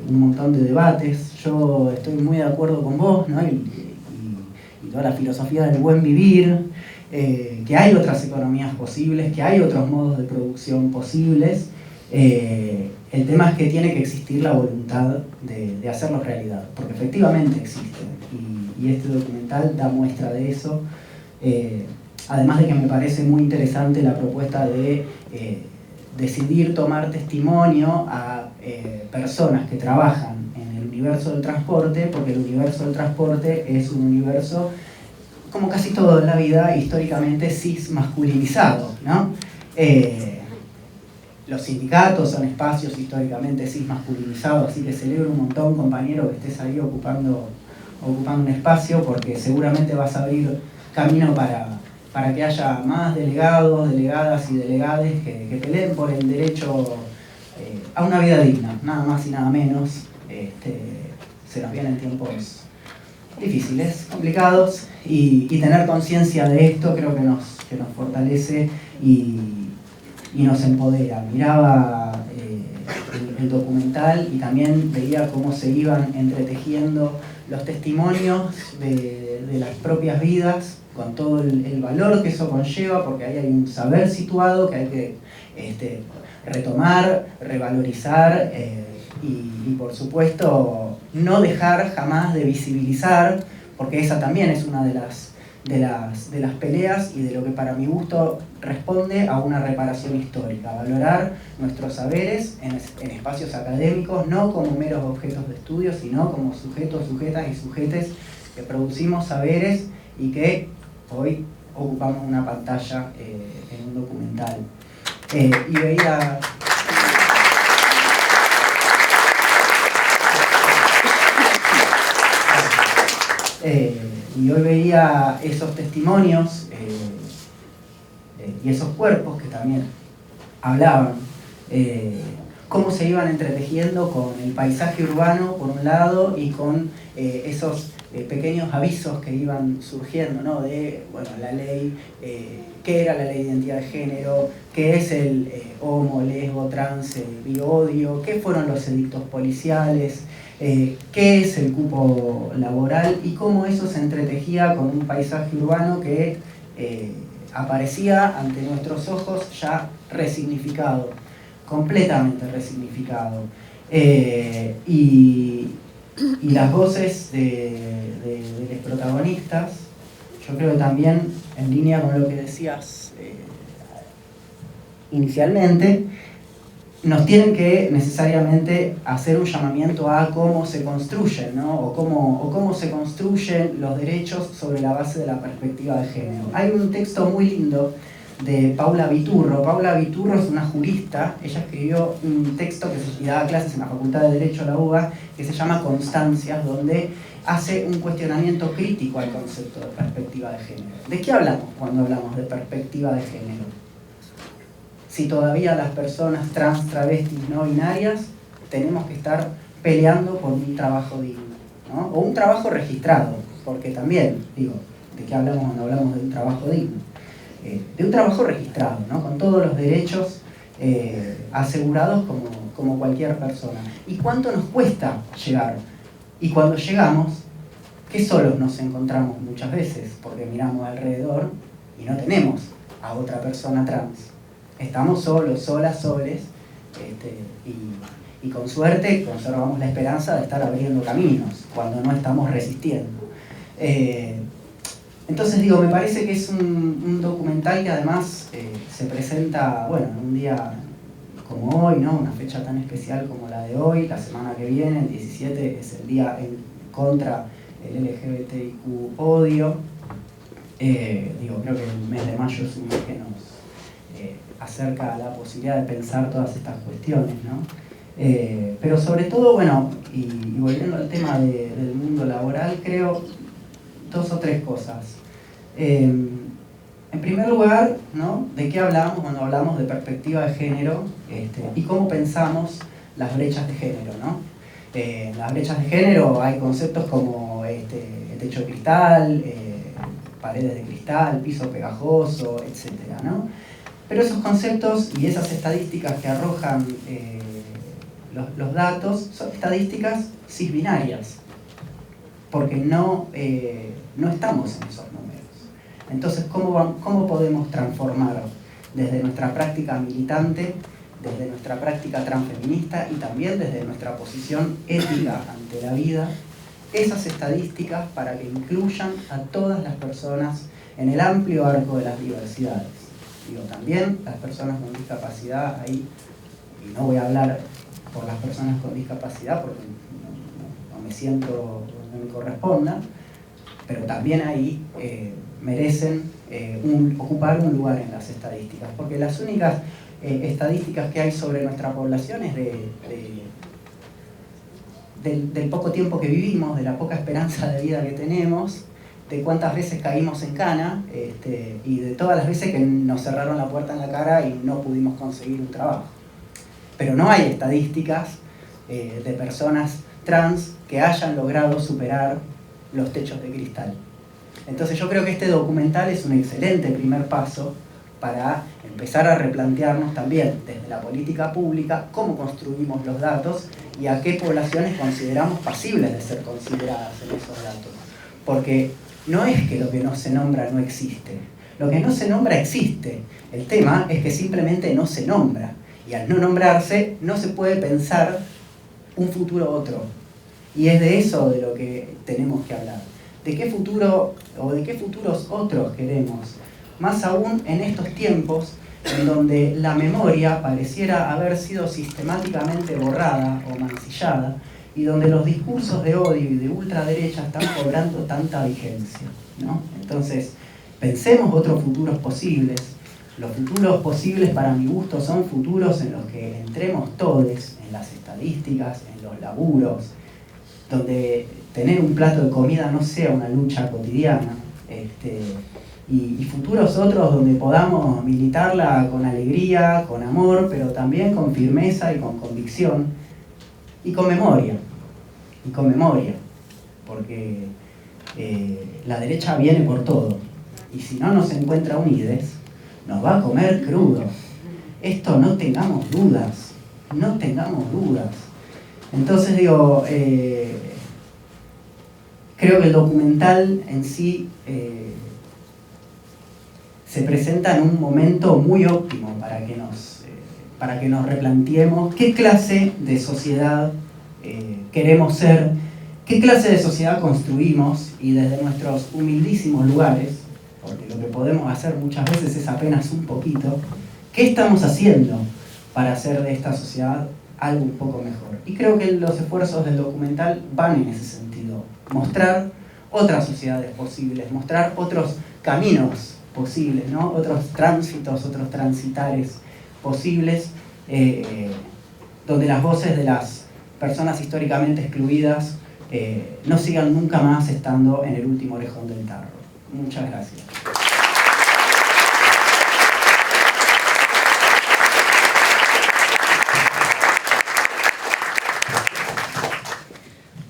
un montón de debates. Yo estoy muy de acuerdo con vos, ¿no? y toda la filosofía del buen vivir, que hay otras economías posibles, que hay otros modos de producción posibles, El tema es que tiene que existir la voluntad de hacerlo realidad, porque efectivamente existen, y este documental da muestra de eso. Además de que me parece muy interesante la propuesta de decidir tomar testimonio a personas que trabajan en el universo del transporte, porque el universo del transporte es un universo, como casi todo en la vida, históricamente cis masculinizado, ¿no? Los sindicatos son espacios históricamente cis masculinizados, así que celebro un montón, compañero, que estés ahí ocupando un espacio, porque seguramente vas a abrir camino para que haya más delegados, delegadas y delegades que peleen por el derecho a una vida digna, nada más y nada menos. Se nos vienen tiempos difíciles, complicados, y tener conciencia de esto creo que nos fortalece y nos empodera. Miraba el documental y también veía cómo se iban entretejiendo los testimonios de las propias vidas, con todo el valor que eso conlleva, porque ahí hay un saber situado que hay que retomar, revalorizar y por supuesto no dejar jamás de visibilizar, porque esa también es una de las peleas y de lo que para mi gusto responde a una reparación histórica, valorar nuestros saberes en espacios académicos, no como meros objetos de estudio, sino como sujetos, sujetas y sujetes que producimos saberes y que hoy ocupamos una pantalla en un documental. Y veía... y hoy veía esos testimonios y esos cuerpos que también hablaban, cómo se iban entretejiendo con el paisaje urbano por un lado y con esos pequeños avisos que iban surgiendo, ¿no? De, bueno, la ley, qué era la ley de identidad de género, qué es el homo, lesbo, trans, biodio, qué fueron los edictos policiales, qué es el cupo laboral y cómo eso se entretejía con un paisaje urbano que aparecía ante nuestros ojos ya resignificado, completamente resignificado. Y las voces de los protagonistas, yo creo que también en línea con lo que decías inicialmente, nos tienen que necesariamente hacer un llamamiento a cómo se construyen, ¿no? o cómo se construyen los derechos sobre la base de la perspectiva de género. Hay un texto muy lindo de Paula Viturro. Paula Viturro es una jurista, ella escribió un texto que daba clases en la Facultad de Derecho de la UBA, que se llama Constancias, donde hace un cuestionamiento crítico al concepto de perspectiva de género. ¿De qué hablamos cuando hablamos de perspectiva de género? Si todavía las personas trans, travestis, no binarias, tenemos que estar peleando por un trabajo digno, ¿no? O un trabajo registrado, porque también, digo, ¿de qué hablamos cuando hablamos de un trabajo digno? De un trabajo registrado, ¿no? Con todos los derechos asegurados como cualquier persona. ¿Y cuánto nos cuesta llegar? Y cuando llegamos, ¿qué solos nos encontramos muchas veces? Porque miramos alrededor y no tenemos a otra persona trans. Estamos solos, solas, soles, y con suerte conservamos la esperanza de estar abriendo caminos cuando no estamos resistiendo. Entonces digo, me parece que es un documental que además se presenta, bueno, en un día como hoy, ¿no? Una fecha tan especial como la de hoy. La semana que viene, el 17, es el día contra el LGBTIQ odio. Creo que el mes de mayo es un mes que nos acerca a la posibilidad de pensar todas estas cuestiones, ¿no? Pero sobre todo, bueno, y volviendo al tema del mundo laboral, creo dos o tres cosas. En primer lugar, ¿no? ¿De qué hablamos cuando hablamos de perspectiva de género y cómo pensamos las brechas de género, ¿no? En las brechas de género hay conceptos como el techo de cristal, paredes de cristal, piso pegajoso, etc., ¿no? Pero esos conceptos y esas estadísticas que arrojan los datos son estadísticas cisbinarias, porque no estamos en esos números. Entonces, ¿cómo podemos transformar desde nuestra práctica militante desde nuestra práctica transfeminista y también desde nuestra posición ética ante la vida, esas estadísticas para que incluyan a todas las personas en el amplio arco de las diversidades. Digo, también las personas con discapacidad, ahí, y no voy a hablar por las personas con discapacidad porque no me siento, no me corresponda, pero también ahí merecen ocupar un lugar en las estadísticas, porque las únicas estadísticas que hay sobre nuestra población es del poco tiempo que vivimos, de la poca esperanza de vida que tenemos, de cuántas veces caímos en cana y de todas las veces que nos cerraron la puerta en la cara y no pudimos conseguir un trabajo. Pero no hay estadísticas de personas trans que hayan logrado superar los techos de cristal. Entonces yo creo que este documental es un excelente primer paso para empezar a replantearnos también desde la política pública cómo construimos los datos y a qué poblaciones consideramos pasibles de ser consideradas en esos datos. Porque no es que lo que no se nombra no existe. Lo que no se nombra existe. El tema es que simplemente no se nombra. Y al no nombrarse, no se puede pensar un futuro otro. Y es de eso de lo que tenemos que hablar. ¿De qué futuro o de qué futuros otros queremos? Más aún en estos tiempos en donde la memoria pareciera haber sido sistemáticamente borrada o mancillada y donde los discursos de odio y de ultraderecha están cobrando tanta vigencia, ¿no? Entonces, pensemos otros futuros posibles. Los futuros posibles para mi gusto son futuros en los que entremos todos en las estadísticas, en los laburos, donde tener un plato de comida no sea una lucha cotidiana, y futuros otros donde podamos militarla con alegría, con amor, pero también con firmeza y con convicción, y con memoria, porque la derecha viene por todo, y si no nos encuentra unides, nos va a comer crudo. Esto no tengamos dudas. Entonces digo, creo que el documental en sí se presenta en un momento muy óptimo para que nos replanteemos qué clase de sociedad queremos ser, qué clase de sociedad construimos y desde nuestros humildísimos lugares, porque lo que podemos hacer muchas veces es apenas un poquito, ¿qué estamos haciendo para hacer de esta sociedad algo un poco mejor? Y creo que los esfuerzos del documental van en ese sentido, mostrar otras sociedades posibles, mostrar otros caminos posibles, ¿no? Otros tránsitos, otros transitares posibles, donde las voces de las personas históricamente excluidas no sigan nunca más estando en el último orejón del tarro. Muchas gracias.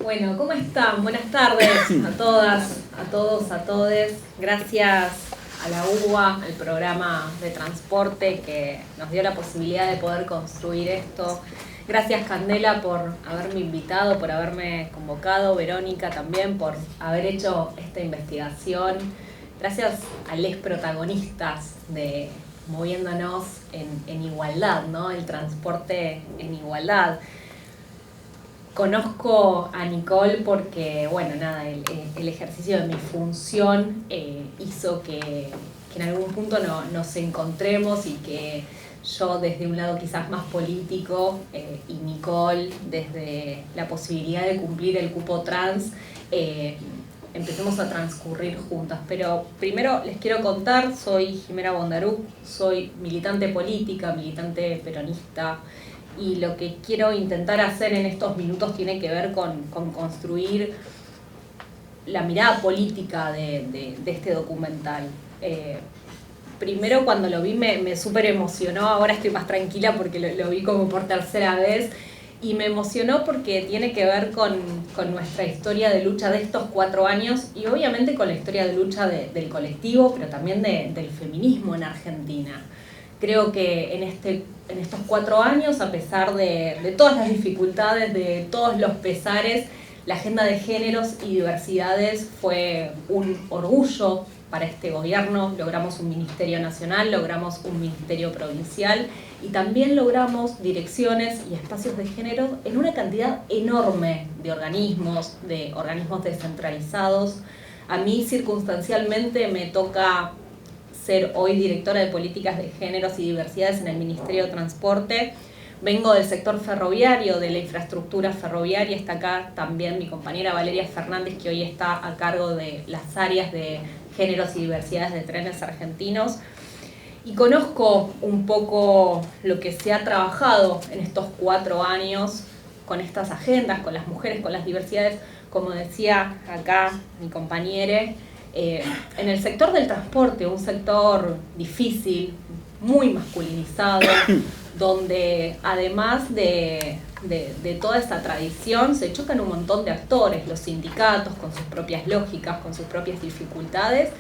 Bueno, ¿cómo están? Buenas tardes a todas, a todos, a todes. Gracias a la UBA, al programa de transporte que nos dio la posibilidad de poder construir esto. Gracias, Candela, por haberme invitado, por haberme convocado, Verónica también por haber hecho esta investigación. Gracias a los protagonistas de Moviéndonos en Igualdad, ¿no? El transporte en igualdad. Conozco a Nicole porque, bueno, nada, el ejercicio de mi función hizo que en algún punto nos encontremos y que yo desde un lado quizás más político y Nicole desde la posibilidad de cumplir el cupo trans, empecemos a transcurrir juntas. Pero primero les quiero contar, soy Jimena Bondaruc, soy militante política, militante peronista, y lo que quiero intentar hacer en estos minutos tiene que ver con construir la mirada política de este documental. Primero cuando lo vi me súper emocionó, ahora estoy más tranquila porque lo vi como por tercera vez, y me emocionó porque tiene que ver con nuestra historia de lucha de estos 4 años y obviamente con la historia de lucha del colectivo, pero también del feminismo en Argentina. Creo que en estos 4 años, a pesar de todas las dificultades, de todos los pesares, la agenda de géneros y diversidades fue un orgullo para este gobierno, logramos un ministerio nacional, logramos un ministerio provincial y también logramos direcciones y espacios de género en una cantidad enorme de organismos descentralizados. A mí circunstancialmente me toca ser hoy directora de políticas de géneros y diversidades en el Ministerio de Transporte. Vengo del sector ferroviario, de la infraestructura ferroviaria. Está acá también mi compañera Valeria Fernández, que hoy está a cargo de las áreas de géneros y diversidades de Trenes Argentinos. Y conozco un poco lo que se ha trabajado en estos 4 años con estas agendas, con las mujeres, con las diversidades, como decía acá mi compañera, en el sector del transporte, un sector difícil, muy masculinizado, donde además de toda esta tradición se chocan un montón de actores, los sindicatos con sus propias lógicas, con sus propias dificultades,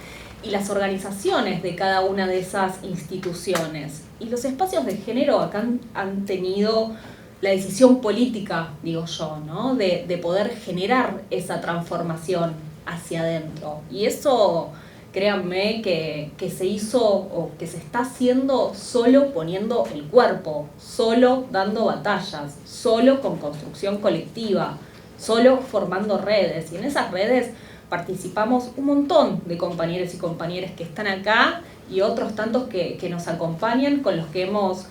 y las organizaciones de cada una de esas instituciones. Y los espacios de género acá han tenido la decisión política, digo yo, ¿no? de poder generar esa transformación hacia adentro. Y eso, créanme, que se hizo o que se está haciendo solo poniendo el cuerpo, solo dando batallas, solo con construcción colectiva, solo formando redes. Y en esas redes participamos un montón de compañeros y compañeras que están acá y otros tantos que nos acompañan, con los que hemos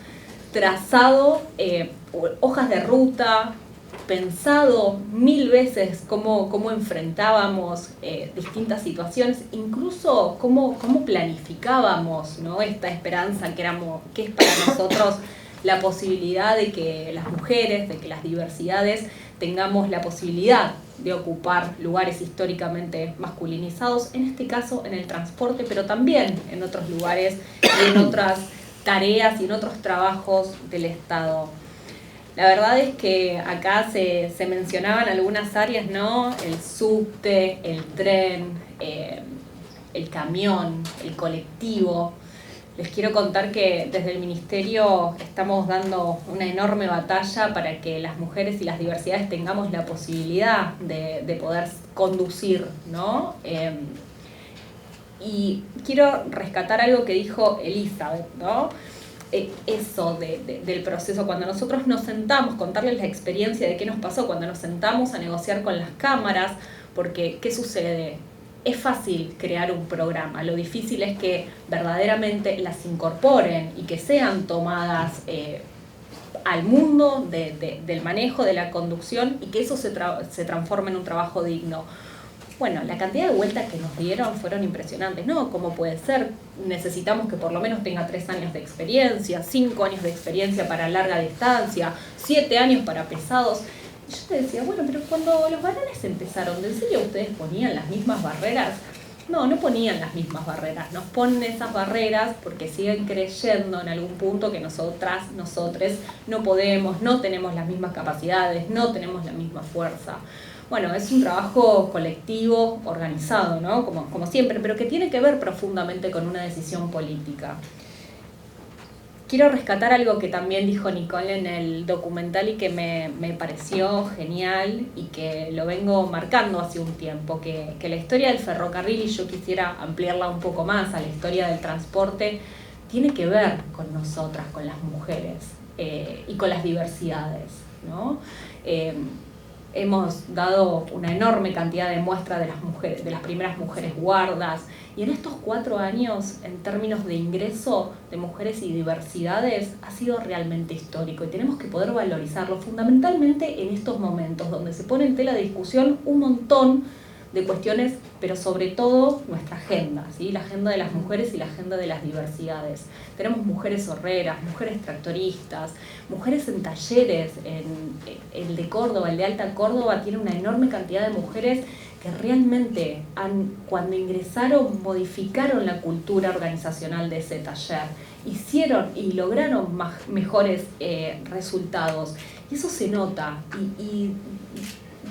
trazado hojas de ruta, pensado 1000 veces cómo enfrentábamos distintas situaciones, incluso cómo planificábamos, ¿no? Esta esperanza que es para nosotros la posibilidad de que las mujeres, de que las diversidades tengamos la posibilidad de ocupar lugares históricamente masculinizados, en este caso en el transporte, pero también en otros lugares y en otras tareas y en otros trabajos del Estado. La verdad es que acá se mencionaban algunas áreas, ¿no? El subte, el tren, el camión, el colectivo. Les quiero contar que desde el Ministerio estamos dando una enorme batalla para que las mujeres y las diversidades tengamos la posibilidad de poder conducir, ¿no? Y quiero rescatar algo que dijo Elizabeth, ¿no? Eso del proceso, cuando nosotros nos sentamos, contarles la experiencia de qué nos pasó cuando nos sentamos a negociar con las cámaras, porque ¿qué sucede? Es fácil crear un programa, lo difícil es que verdaderamente las incorporen y que sean tomadas al mundo del manejo, de la conducción, y que eso se transforme en un trabajo digno. Bueno, la cantidad de vueltas que nos dieron fueron impresionantes, ¿no? ¿Cómo puede ser? Necesitamos que por lo menos tenga 3 años de experiencia, 5 años de experiencia para larga distancia, 7 años para pesados. Y yo te decía, bueno, pero cuando los varones empezaron, ¿en serio ustedes ponían las mismas barreras? No, no ponían las mismas barreras, nos ponen esas barreras porque siguen creyendo en algún punto que nosotras, nosotres, no podemos, no tenemos las mismas capacidades, no tenemos la misma fuerza. Bueno, es un trabajo colectivo, organizado, ¿no? Como siempre, pero que tiene que ver profundamente con una decisión política. Quiero rescatar algo que también dijo Nicole en el documental y que me pareció genial y que lo vengo marcando hace un tiempo, que la historia del ferrocarril, y yo quisiera ampliarla un poco más a la historia del transporte, tiene que ver con nosotras, con las mujeres y con las diversidades, ¿no? Hemos dado una enorme cantidad de muestras de las mujeres, de las primeras mujeres guardas, y en estos 4 años, en términos de ingreso de mujeres y diversidades, ha sido realmente histórico y tenemos que poder valorizarlo, fundamentalmente en estos momentos donde se pone en tela de discusión un montón de cuestiones, pero sobre todo nuestra agenda, ¿sí? La agenda de las mujeres y la agenda de las diversidades. Tenemos mujeres horreras, mujeres tractoristas, mujeres en talleres, el de Córdoba, el de Alta Córdoba, tiene una enorme cantidad de mujeres que realmente cuando ingresaron modificaron la cultura organizacional de ese taller, hicieron y lograron mejores resultados, y eso se nota, y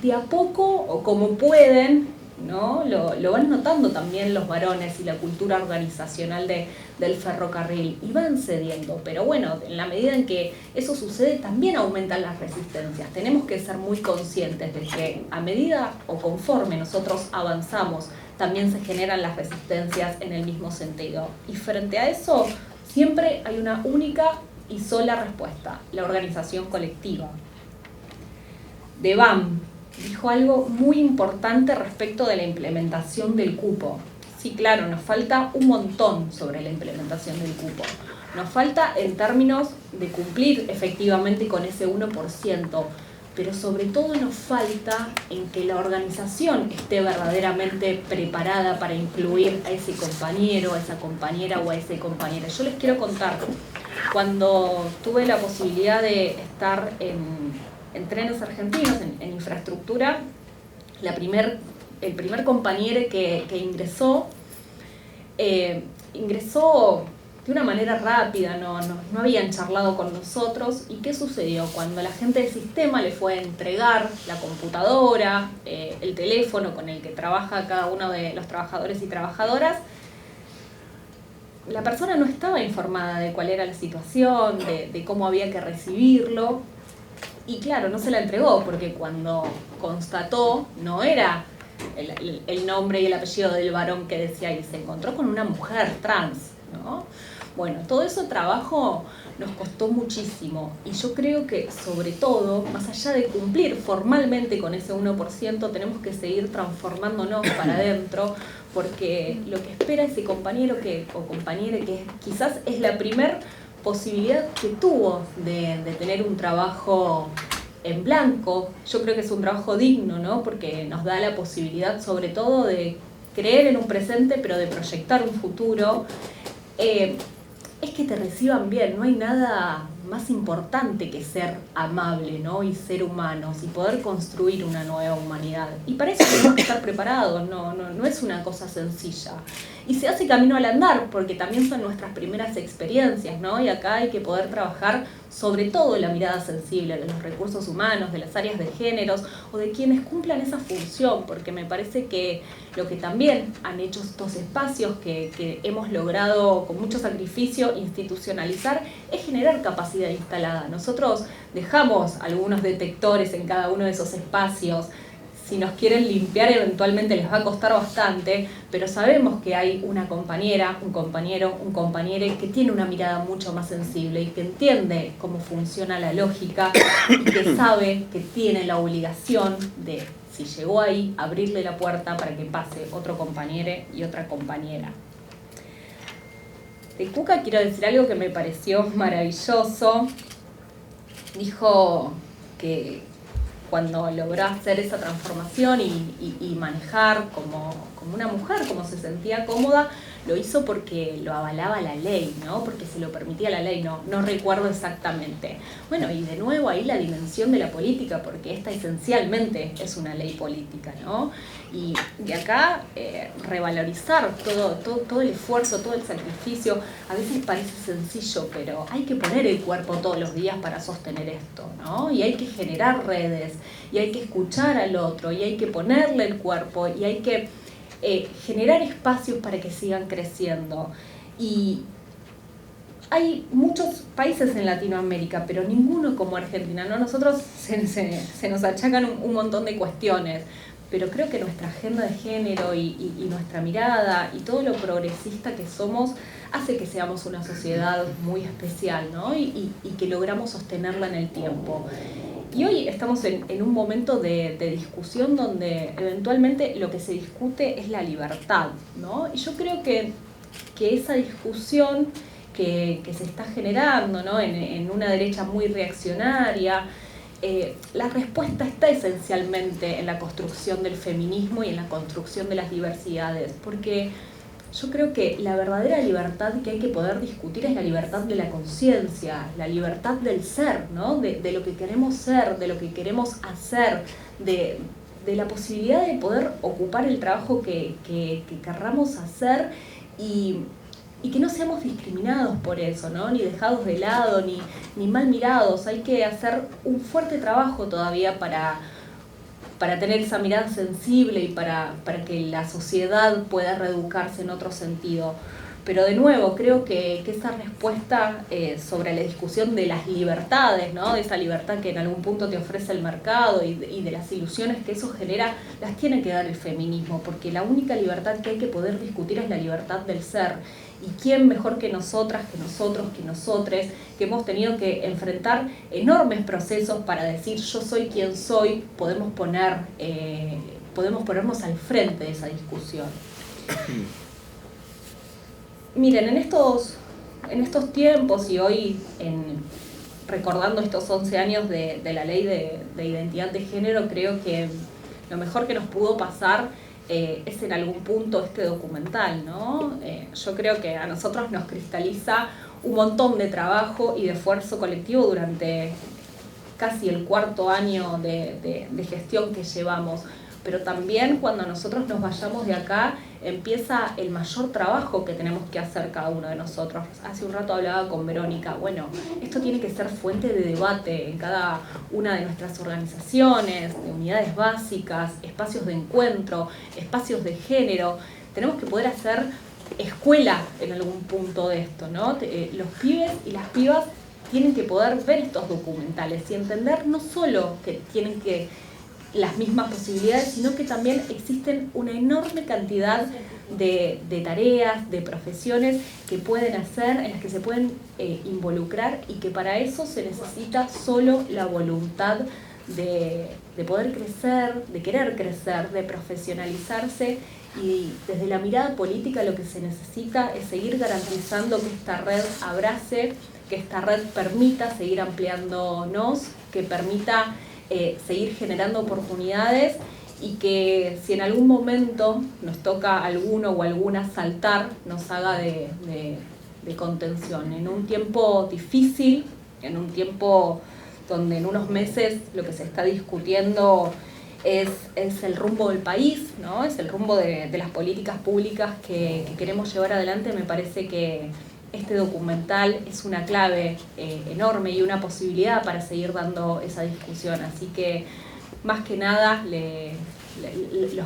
de a poco, o como pueden, ¿no? Lo van notando también los varones y la cultura organizacional del ferrocarril y van cediendo, pero bueno, en la medida en que eso sucede también aumentan las resistencias. Tenemos que ser muy conscientes de que a medida o conforme nosotros avanzamos también se generan las resistencias en el mismo sentido, y frente a eso siempre hay una única y sola respuesta: la organización colectiva. De BAM dijo algo muy importante respecto de la implementación del cupo. Sí, claro, nos falta un montón sobre la implementación del cupo. Nos falta en términos de cumplir efectivamente con ese 1%, pero sobre todo nos falta en que la organización esté verdaderamente preparada para incluir a ese compañero, a esa compañera o a ese compañero. Yo les quiero contar, cuando tuve la posibilidad de estar en Trenes Argentinos, en infraestructura, el primer compañero que ingresó de una manera rápida, no habían charlado con nosotros. ¿Y qué sucedió? Cuando la gente del sistema le fue a entregar la computadora, el teléfono con el que trabaja cada uno de los trabajadores y trabajadoras, la persona no estaba informada de cuál era la situación, de cómo había que recibirlo. Y claro, no se la entregó porque cuando constató no era el nombre y el apellido del varón que decía, y se encontró con una mujer trans, ¿no? Bueno, todo ese trabajo nos costó muchísimo, y yo creo que sobre todo, más allá de cumplir formalmente con ese 1%, tenemos que seguir transformándonos para adentro, porque lo que espera ese compañero o compañera que quizás es la primer posibilidad que tuvo de tener un trabajo en blanco, yo creo que es un trabajo digno, ¿no? Porque nos da la posibilidad sobre todo de creer en un presente, pero de proyectar un futuro. Es que te reciban bien, no hay nada más importante que ser amable, ¿no? Y ser humanos y poder construir una nueva humanidad. Y para eso tenemos que estar preparados, no es una cosa sencilla. Y se hace camino al andar, porque también son nuestras primeras experiencias, ¿no? Y acá hay que poder trabajar sobre todo la mirada sensible de los recursos humanos, de las áreas de géneros o de quienes cumplan esa función, porque me parece que lo que también han hecho estos espacios que hemos logrado con mucho sacrificio institucionalizar es generar capacidad instalada. Nosotros dejamos algunos detectores en cada uno de esos espacios. Si nos quieren limpiar eventualmente les va a costar bastante, pero sabemos que hay una compañera, un compañero, un compañere que tiene una mirada mucho más sensible y que entiende cómo funciona la lógica y que sabe que tiene la obligación de, si llegó ahí, abrirle la puerta para que pase otro compañero y otra compañera. De Cuca quiero decir algo que me pareció maravilloso. Dijo que cuando logró hacer esa transformación y manejar como una mujer, como se sentía cómoda, lo hizo porque lo avalaba la ley, ¿no? Porque se lo permitía la ley, no recuerdo exactamente. Bueno, y de nuevo ahí la dimensión de la política, porque esta esencialmente es una ley política, ¿no? Y de acá revalorizar todo el esfuerzo, todo el sacrificio, a veces parece sencillo, pero hay que poner el cuerpo todos los días para sostener esto, ¿no? Y hay que generar redes, y hay que escuchar al otro, y hay que ponerle el cuerpo, y hay que generar espacios para que sigan creciendo. Y hay muchos países en Latinoamérica, pero ninguno como Argentina, ¿no? Nosotros se nos achacan un montón de cuestiones, pero creo que nuestra agenda de género y nuestra mirada y todo lo progresista que somos hace que seamos una sociedad muy especial, ¿no? Y que logramos sostenerla en el tiempo. Y hoy estamos en un momento de discusión donde eventualmente lo que se discute es la libertad, ¿no? Y yo creo que esa discusión que se está generando, ¿no? en una derecha muy reaccionaria, la respuesta está esencialmente en la construcción del feminismo y en la construcción de las diversidades, porque yo creo que la verdadera libertad que hay que poder discutir es la libertad de la conciencia, la libertad del ser, ¿no? De lo que queremos ser, de lo que queremos hacer, de la posibilidad de poder ocupar el trabajo que querramos hacer y que no seamos discriminados por eso, ¿no? Ni dejados de lado, ni mal mirados. Hay que hacer un fuerte trabajo todavía para tener esa mirada sensible y para que la sociedad pueda reeducarse en otro sentido. Pero de nuevo, creo que esa respuesta sobre la discusión de las libertades, ¿no? De esa libertad que en algún punto te ofrece el mercado y de las ilusiones que eso genera, las tiene que dar el feminismo, porque la única libertad que hay que poder discutir es la libertad del ser. ¿Y quién mejor que nosotras, que nosotros, que nosotres, que hemos tenido que enfrentar enormes procesos para decir yo soy quien soy, podemos ponernos al frente de esa discusión? Miren, en estos tiempos y hoy, recordando estos 11 años de la ley de identidad de género, creo que lo mejor que nos pudo pasar es en algún punto este documental, ¿no? Yo creo que a nosotros nos cristaliza un montón de trabajo y de esfuerzo colectivo durante casi el 4º año de gestión que llevamos. Pero también cuando nosotros nos vayamos de acá empieza el mayor trabajo que tenemos que hacer cada uno de nosotros. Hace un rato hablaba con Verónica, bueno, esto tiene que ser fuente de debate en cada una de nuestras organizaciones, de unidades básicas, espacios de encuentro, espacios de género. Tenemos que poder hacer escuela en algún punto de esto, ¿no? Los pibes y las pibas tienen que poder ver estos documentales y entender no solo que tienen que las mismas posibilidades, sino que también existen una enorme cantidad de tareas, de profesiones que pueden hacer, en las que se pueden involucrar, y que para eso se necesita solo la voluntad de poder crecer, de querer crecer, de profesionalizarse. Y desde la mirada política lo que se necesita es seguir garantizando que esta red abrace, que esta red permita seguir ampliándonos, que permita seguir generando oportunidades, y que si en algún momento nos toca a alguno o alguna saltar, nos haga de contención. En un tiempo difícil, en un tiempo donde en unos meses lo que se está discutiendo es el rumbo del país, ¿no? Es el rumbo de las políticas públicas que queremos llevar adelante, me parece que este documental es una clave enorme y una posibilidad para seguir dando esa discusión. Así que, más que nada, les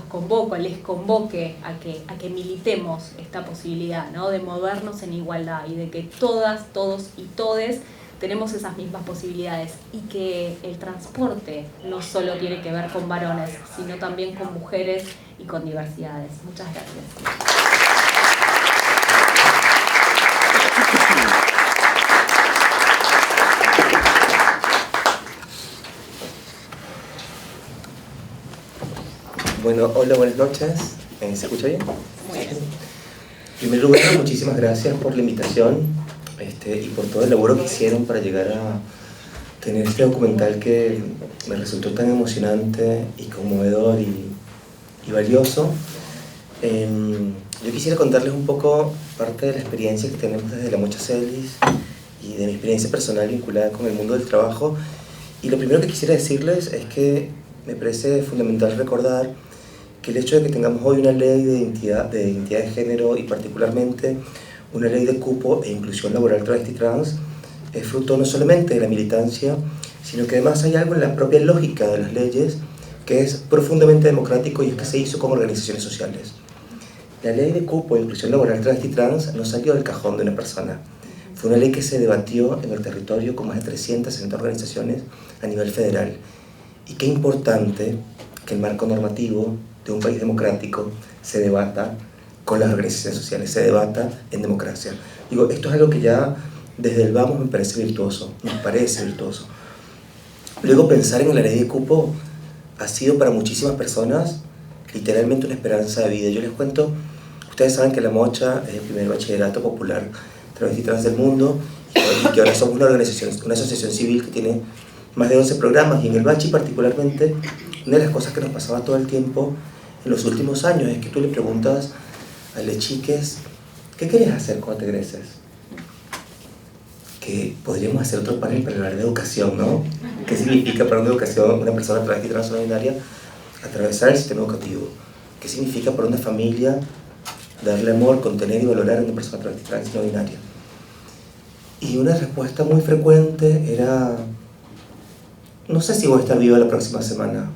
convoque a que militemos esta posibilidad, ¿no? De movernos en igualdad y de que todas, todos y todes tenemos esas mismas posibilidades, y que el transporte no solo tiene que ver con varones, sino también con mujeres y con diversidades. Muchas gracias. Bueno, hola, buenas noches. ¿Se escucha bien? Muy bien. En primer lugar, muchísimas gracias por la invitación y por todo el laburo que hicieron para llegar a tener este documental que me resultó tan emocionante y conmovedor y valioso. Yo quisiera contarles un poco parte de la experiencia que tenemos desde la Mocha Celis y de mi experiencia personal vinculada con el mundo del trabajo. Y lo primero que quisiera decirles es que me parece fundamental recordar que el hecho de que tengamos hoy una ley de identidad de género, y particularmente una ley de cupo e inclusión laboral travesti trans, es fruto no solamente de la militancia, sino que además hay algo en la propia lógica de las leyes que es profundamente democrático, y es que se hizo con organizaciones sociales. La ley de cupo e inclusión laboral travesti trans no salió del cajón de una persona. Fue una ley que se debatió en el territorio con más de 360 organizaciones a nivel federal. Y qué importante que el marco normativo de un país democrático se debata con las organizaciones sociales, se debata en democracia. Digo, esto es algo que ya desde el vamos me parece virtuoso, nos parece virtuoso. Luego, pensar en la ley de cupo ha sido para muchísimas personas literalmente una esperanza de vida. Yo les cuento, ustedes saben que La Mocha es el primer bachillerato popular travesti trans del mundo, y que ahora somos una asociación civil que tiene más de 11 programas, y en el bachi particularmente, una de las cosas que nos pasaba todo el tiempo en los últimos años es que tú le preguntas a las chiques, ¿qué querías hacer cuando te egreses? Que podríamos hacer otro panel para hablar de educación, ¿no? ¿Qué significa para una persona travesti trans no binaria atravesar el sistema educativo? ¿Qué significa para una familia darle amor, contener y valorar a una persona travesti trans no binaria? Y una respuesta muy frecuente era: no sé si voy a estar viva la próxima semana.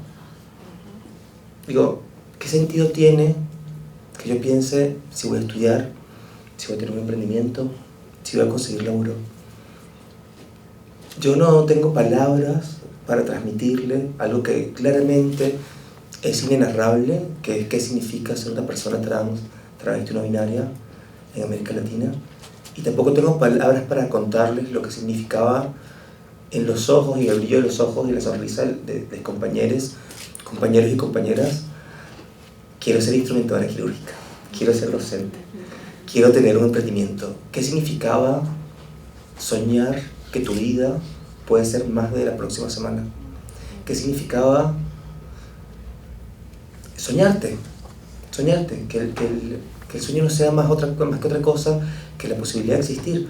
digo, ¿qué sentido tiene que yo piense si voy a estudiar, si voy a tener un emprendimiento, si voy a conseguir laburo? Yo no tengo palabras para transmitirle algo que claramente es inenarrable, que es qué significa ser una persona trans, travesti no binaria en América Latina. Y tampoco tengo palabras para contarles lo que significaba en los ojos y el brillo de los ojos y la sonrisa de compañeros y compañeras. Quiero ser instrumentadora quirúrgica, quiero ser docente, quiero tener un emprendimiento. ¿Qué significaba soñar que tu vida puede ser más de la próxima semana? ¿Qué significaba soñarte, que el sueño no sea más que otra cosa que la posibilidad de existir?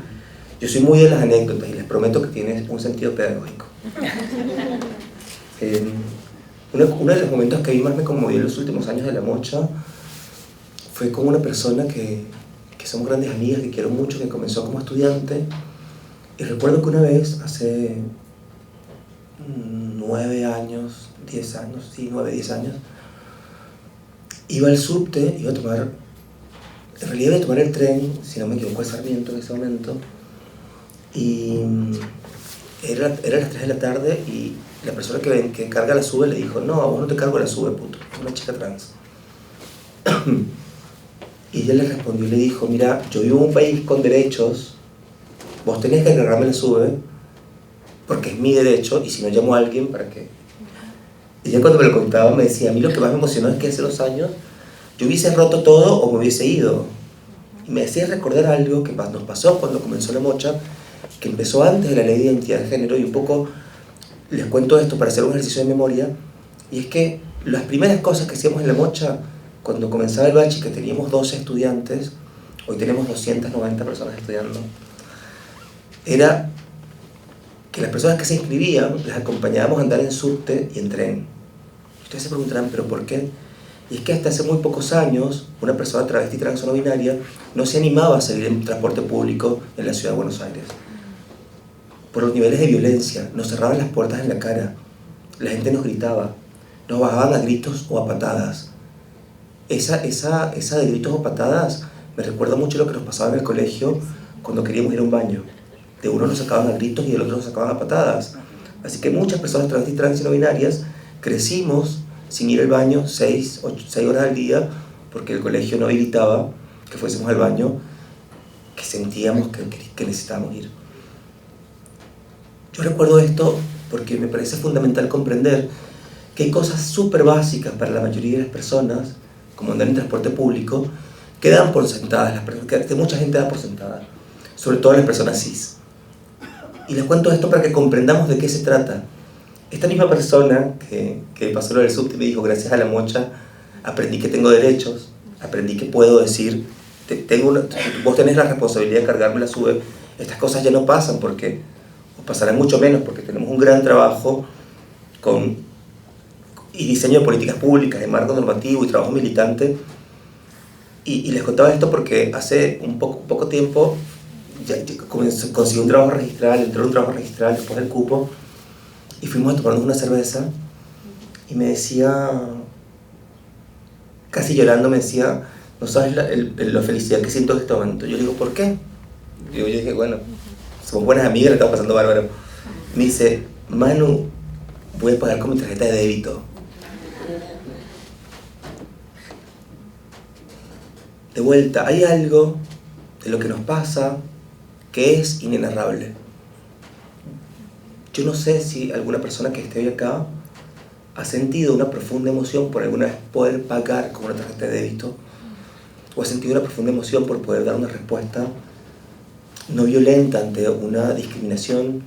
Yo soy muy de las anécdotas y les prometo que tiene un sentido pedagógico. Uno de los momentos que a mí más me conmovió en los últimos años de La Mocha fue con una persona que somos grandes amigas, que quiero mucho, que comenzó como estudiante. Y recuerdo que una vez, hace 9 años, 10 años, sí, 9, 10 años, iba al subte, iba a tomar el tren, si no me equivoco, a Sarmiento en ese momento, y era las 3 de la tarde y la persona que carga la sube le dijo: no, a vos no te cargo la sube, puto, es una chica trans. Y ella le respondió y le dijo: mira, yo vivo en un país con derechos, vos tenés que cargarme la sube porque es mi derecho, y si no llamo a alguien para que... Ella cuando me lo contaba me decía: a mí lo que más me emocionó es que hace 2 años yo hubiese roto todo o me hubiese ido. Y me hacía recordar algo que nos pasó cuando comenzó La Mocha, que empezó antes de la ley de identidad de género, y un poco les cuento esto para hacer un ejercicio de memoria, y es que las primeras cosas que hacíamos en La Mocha, cuando comenzaba el bachi, que teníamos 12 estudiantes, hoy tenemos 290 personas estudiando, era que las personas que se inscribían las acompañábamos a andar en subte y en tren. Ustedes se preguntarán: ¿pero por qué? Y es que hasta hace muy pocos años una persona travesti, trans o no binaria no se animaba a salir en transporte público en la ciudad de Buenos Aires. Por los niveles de violencia, nos cerraban las puertas en la cara, la gente nos gritaba, nos bajaban a gritos o a patadas. Esa de gritos o patadas me recuerda mucho lo que nos pasaba en el colegio cuando queríamos ir a un baño. De uno nos sacaban a gritos y del otro nos sacaban a patadas. Así que muchas personas travesti, trans y no binarias crecimos sin ir al baño 6 horas al día, porque el colegio no habilitaba que fuésemos al baño, que sentíamos que necesitábamos ir. Yo recuerdo esto porque me parece fundamental comprender que hay cosas súper básicas para la mayoría de las personas, como andar en transporte público, que dan por sentadas, que mucha gente da por sentada, sobre todo las personas cis. Y les cuento esto para que comprendamos de qué se trata. Esta misma persona que pasó lo del subte y me dijo: gracias a La Mocha aprendí que tengo derechos, aprendí que puedo decir, vos tenés la responsabilidad de cargarme la sube, estas cosas ya no pasan, porque os pasarán mucho menos, porque tenemos un gran trabajo y diseño de políticas públicas, de marco normativo y trabajo militante. Y les contaba esto porque hace un poco tiempo conseguí un trabajo registral, entré en un trabajo registral después del cupo, y fuimos a tomarnos una cerveza, y me decía, casi llorando, me decía: no sabes la felicidad que siento en este momento. Yo le digo: ¿por qué? Yo dije: bueno, somos buenas amigas, le estamos pasando bárbaro. Me dice: Manu, voy a pagar con mi tarjeta de débito. De vuelta, hay algo de lo que nos pasa que es inenarrable. Yo no sé si alguna persona que esté hoy acá ha sentido una profunda emoción por alguna vez poder pagar con una tarjeta de débito, o ha sentido una profunda emoción por poder dar una respuesta no violenta ante una discriminación,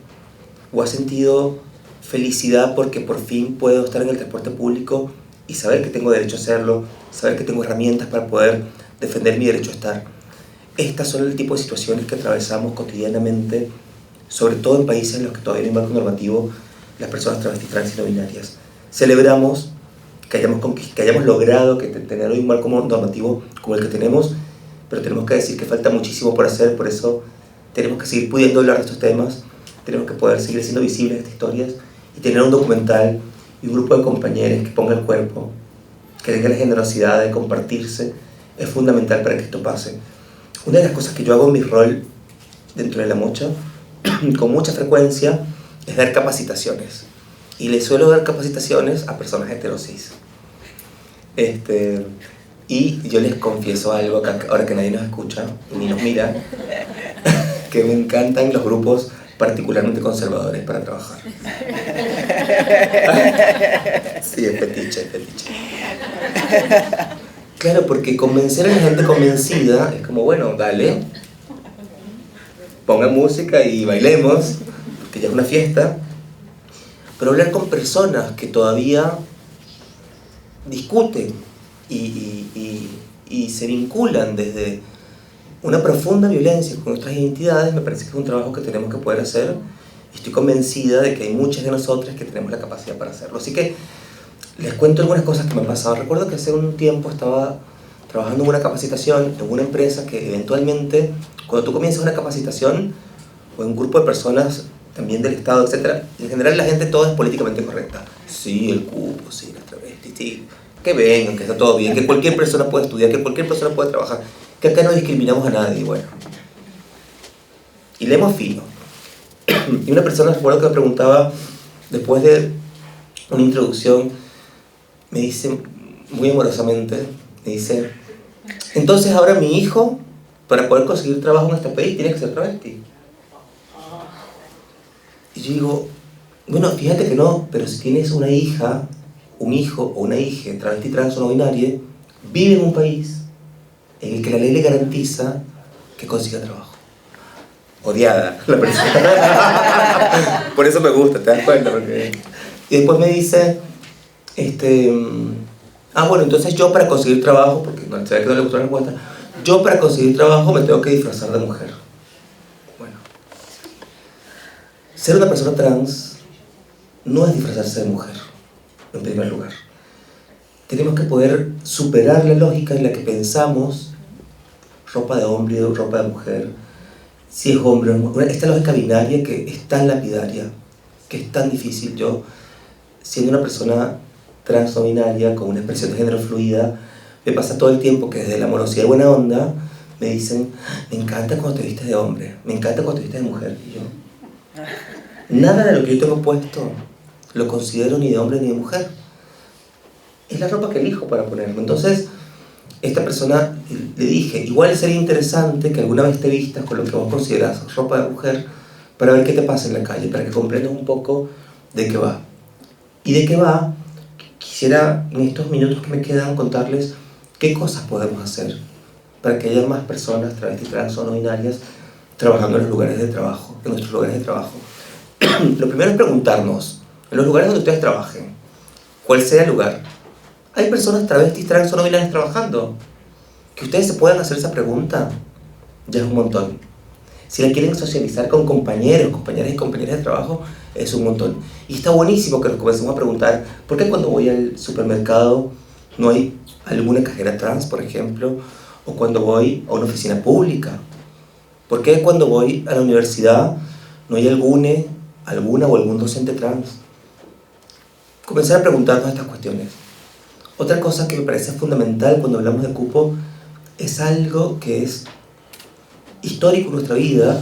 o ha sentido felicidad porque por fin puedo estar en el transporte público y saber que tengo derecho a hacerlo, saber que tengo herramientas para poder defender mi derecho a estar. Estas son el tipo de situaciones que atravesamos cotidianamente, sobre todo en países en los que todavía no hay marco normativo, las personas travestis, trans y no binarias. Celebramos que hayamos logrado tener hoy un marco normativo como el que tenemos, pero tenemos que decir que falta muchísimo por hacer. Por eso tenemos que seguir pudiendo hablar de estos temas, tenemos que poder seguir siendo visibles estas historias y tener un documental y un grupo de compañeros que ponga el cuerpo que tenga la generosidad de compartirse, es fundamental para que esto pase. Una de las cosas que yo hago en mi rol dentro de La Mocha, con mucha frecuencia, es dar capacitaciones. Y le suelo dar capacitaciones a personas heterosis. Y yo les confieso algo, acá, ahora que nadie nos escucha ni nos mira, que me encantan los grupos particularmente conservadores para trabajar. Sí, es fetiche, es fetiche. Claro, porque convencer a la gente convencida es como, bueno, dale, pongan música y bailemos, que ya es una fiesta. Pero hablar con personas que todavía discuten y se vinculan desde una profunda violencia con nuestras identidades, me parece que es un trabajo que tenemos que poder hacer, y estoy convencida de que hay muchas de nosotras que tenemos la capacidad para hacerlo. Así que les cuento algunas cosas que me han pasado. Recuerdo que hace un tiempo estaba trabajando en una capacitación en una empresa que eventualmente, cuando tú comienzas una capacitación o en un grupo de personas también del Estado, etc., en general la gente toda es políticamente correcta. Sí, el cupo, sí, las travestis, sí, que vengan, que está todo bien, que cualquier persona puede estudiar, que cualquier persona puede trabajar, que acá no discriminamos a nadie, bueno. Y leemos fino. Y una persona, recuerdo que me preguntaba, después de una introducción, me dice, muy amorosamente, me dice, entonces ahora mi hijo, para poder conseguir trabajo en este país, tiene que ser travesti. Y yo digo, bueno, fíjate que no, pero si tienes una hija, un hijo o una hija travesti, trans o no binaria, vive en un país en el que la ley le garantiza que consiga trabajo. Odiada la persona. Por eso me gusta, ¿te das cuenta? Porque... Y después me dice, bueno, entonces yo para conseguir trabajo, porque no, se ve que no le gustó la respuesta, yo para conseguir trabajo me tengo que disfrazar de mujer. Bueno, ser una persona trans no es disfrazarse de mujer, en primer lugar. Tenemos que poder superar la lógica en la que pensamos ropa de hombre o ropa de mujer, si es hombre o mujer. Esta lógica binaria que es tan lapidaria, que es tan difícil. Yo, siendo una persona trans o binaria con una expresión de género fluida, me pasa todo el tiempo que desde la amorosidad y buena onda me dicen, me encanta cuando te vistes de hombre, me encanta cuando te vistes de mujer. Y yo, nada de lo que yo tengo puesto lo considero ni de hombre ni de mujer. Es la ropa que elijo para ponerme. Entonces, esta persona le dije, igual sería interesante que alguna vez te vistas con lo que vos considerás ropa de mujer para ver qué te pasa en la calle, para que comprendas un poco de qué va. Y de qué va, quisiera en estos minutos que me quedan contarles qué cosas podemos hacer para que haya más personas travestis, trans o no binarias trabajando en los lugares de trabajo, en nuestros lugares de trabajo. Lo primero es preguntarnos, en los lugares donde ustedes trabajen, ¿cuál sea el lugar? ¿Hay personas travestis, trans o no binarias trabajando? Que ustedes se puedan hacer esa pregunta, ya es un montón. Si la quieren socializar con compañeros, compañeras y compañeras de trabajo, es un montón. Y está buenísimo que nos comencemos a preguntar, ¿por qué cuando voy al supermercado no hay alguna cajera trans, por ejemplo? O cuando voy a una oficina pública. ¿Por qué cuando voy a la universidad no hay alguna o algún docente trans? Comenzar a preguntarnos estas cuestiones. Otra cosa que me parece fundamental cuando hablamos de cupo es algo que es histórico en nuestra vida,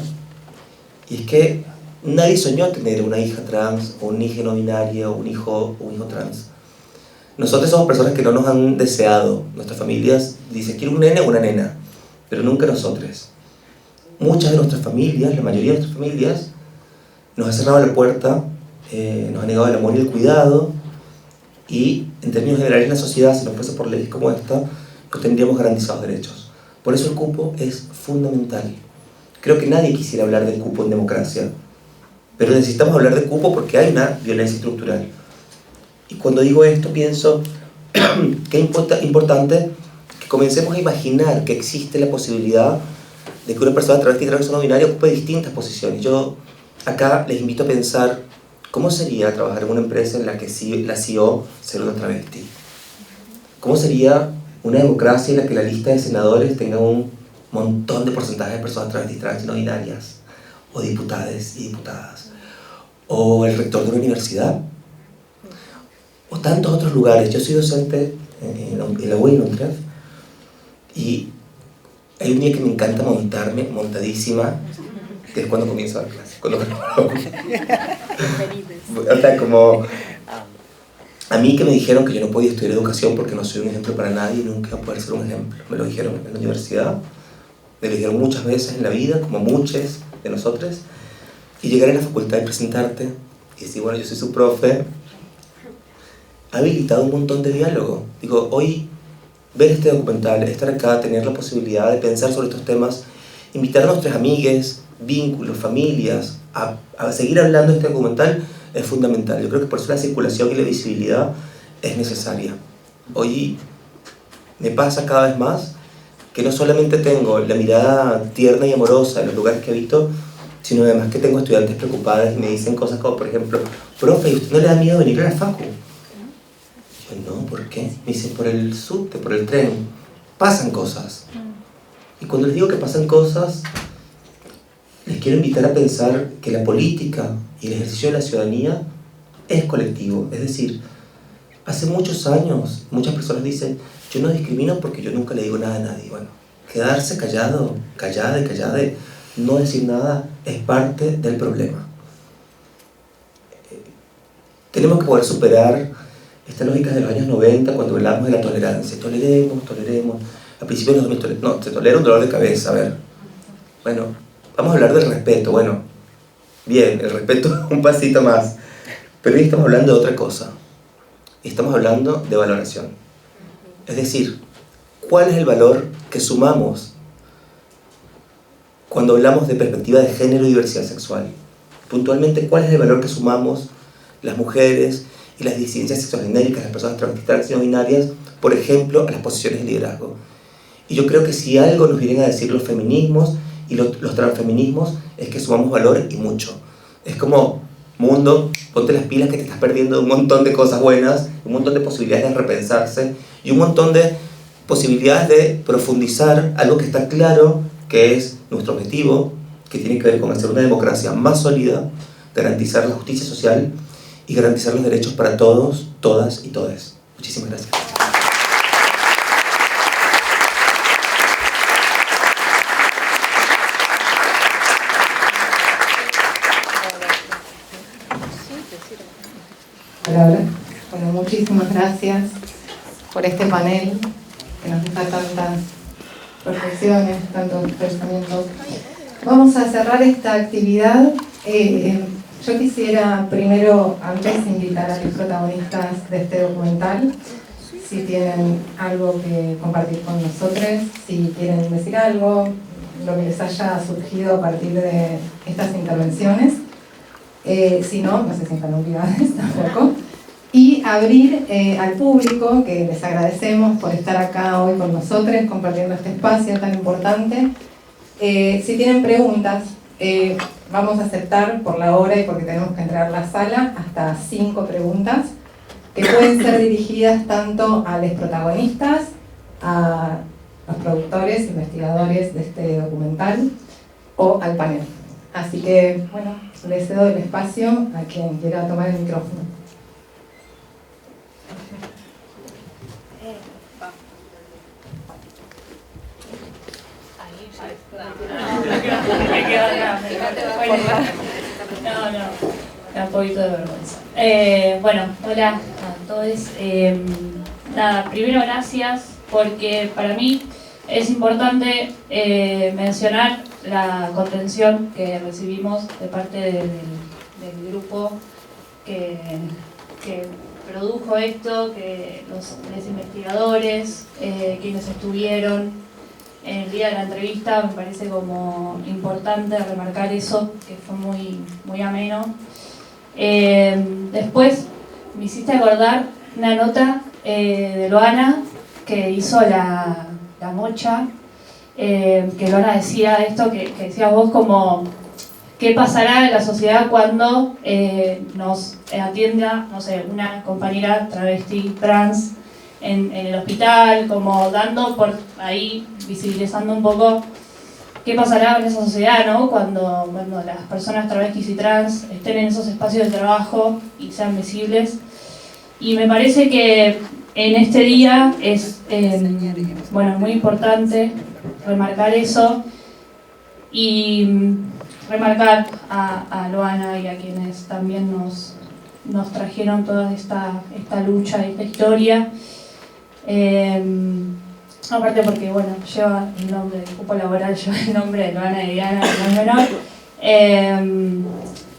y es que nadie soñó tener una hija trans o un hijo no binario o un hijo trans. Nosotros somos personas que no nos han deseado. Nuestras familias dicen, quiero un nene o una nena, pero nunca nosotros. Muchas de nuestras familias, la mayoría de nuestras familias, nos ha cerrado la puerta, nos ha negado el amor y el cuidado, y en términos generales en la sociedad, si no fuese por leyes como esta, no tendríamos garantizados derechos. Por eso el cupo es fundamental. Creo que nadie quisiera hablar del cupo en democracia, pero necesitamos hablar de cupo porque hay una violencia estructural. Y cuando digo esto pienso que es importante que comencemos a imaginar que existe la posibilidad de que una persona travesti, trans o no binaria ocupe distintas posiciones. Yo acá les invito a pensar cómo sería trabajar en una empresa en la que la CEO sea una travesti. ¿Cómo sería una democracia en la que la lista de senadores tenga un montón de porcentaje de personas travestis, trans y no binarias? O diputados y diputadas. O el rector de una universidad. O tantos otros lugares. Yo soy docente en la UI, en Utrecht, y hay un día que me encanta montarme, montadísima, que es cuando comienzo la clase, cuando o sea, como a mí que me dijeron que yo no podía estudiar educación porque no soy un ejemplo para nadie y nunca voy a poder ser un ejemplo. Me lo dijeron en la universidad, me lo dijeron muchas veces en la vida, como muchos de nosotros, y llegar a la facultad y presentarte y decir, bueno, yo soy su profe, ha habilitado un montón de diálogo. Digo, hoy ver este documental, estar acá, tener la posibilidad de pensar sobre estos temas, invitar a nuestras amigues, vínculos, familias, a seguir hablando de este documental es fundamental. Yo creo que por eso la circulación y la visibilidad es necesaria. Hoy me pasa cada vez más que no solamente tengo la mirada tierna y amorosa en los lugares que he visto, sino además que tengo estudiantes preocupadas y me dicen cosas como, por ejemplo, profe, ¿y usted no le da miedo venir a la facu? Yo, no, ¿por qué? Me dicen, por el subte, por el tren, pasan cosas. Y cuando les digo que pasan cosas, les quiero invitar a pensar que la política y el ejercicio de la ciudadanía es colectivo. Es decir, hace muchos años muchas personas dicen, yo no discrimino porque yo nunca le digo nada a nadie. Bueno, quedarse callado, callada y callada, no decir nada, es parte del problema. Tenemos que poder superar esta lógica de los años 90 cuando hablamos de la tolerancia. Toleremos. Al principio los hombres no, se tolera un dolor de cabeza, a ver. Bueno, vamos a hablar del respeto. Bueno, bien, el respeto un pasito más. Pero hoy estamos hablando de otra cosa. Estamos hablando de valoración. Es decir, ¿cuál es el valor que sumamos cuando hablamos de perspectiva de género y diversidad sexual? Puntualmente, ¿cuál es el valor que sumamos las mujeres y las disidencias sexogenéricas, las personas travestis y no binarias, por ejemplo, a las posiciones de liderazgo? Y yo creo que si algo nos vienen a decir los feminismos y los transfeminismos es que sumamos valor y mucho. Es como, mundo, ponte las pilas que te estás perdiendo de un montón de cosas buenas, un montón de posibilidades de repensarse y un montón de posibilidades de profundizar algo que está claro que es nuestro objetivo, que tiene que ver con hacer una democracia más sólida, garantizar la justicia social y garantizar los derechos para todos, todas y todes. Muchísimas gracias. Palabra. Bueno, muchísimas gracias por este panel que nos deja tantas reflexiones, tantos pensamientos. Vamos a cerrar esta actividad. Yo quisiera primero, antes, invitar a los protagonistas de este documental, si tienen algo que compartir con nosotros, si quieren decir algo, lo que les haya surgido a partir de estas intervenciones. Si no se sientan obligados tampoco. Y abrir al público, que les agradecemos por estar acá hoy con nosotros, compartiendo este espacio tan importante. Si tienen preguntas, vamos a aceptar por la hora y porque tenemos que entrar a la sala hasta 5 preguntas, que pueden ser dirigidas tanto a los protagonistas, a los productores, investigadores de este documental, o al panel. Así que, bueno, les cedo el espacio a quien quiera tomar el micrófono. Me da un poquito de vergüenza. Bueno, hola a todos. Nada, primero gracias porque para mí es importante mencionar la contención que recibimos de parte del grupo que produjo esto, que los investigadores, quienes estuvieron en el día de la entrevista. Me parece como importante remarcar eso, que fue muy ameno. Después me hiciste acordar una nota de Loana que hizo la Mocha, que Loana decía esto, que decías vos, como qué pasará en la sociedad cuando nos atienda, no sé, una compañera travesti trans en el hospital, como dando por ahí, visibilizando un poco qué pasará en esa sociedad, ¿no? Cuando las personas travestis y trans estén en esos espacios de trabajo y sean visibles. Y me parece que en este día es bueno, muy importante remarcar eso y remarcar a Luana y a quienes también nos trajeron toda esta lucha, esta historia. Aparte porque, bueno, lleva el nombre del cupo laboral, lleva el nombre de Luana y Diana, no es menor.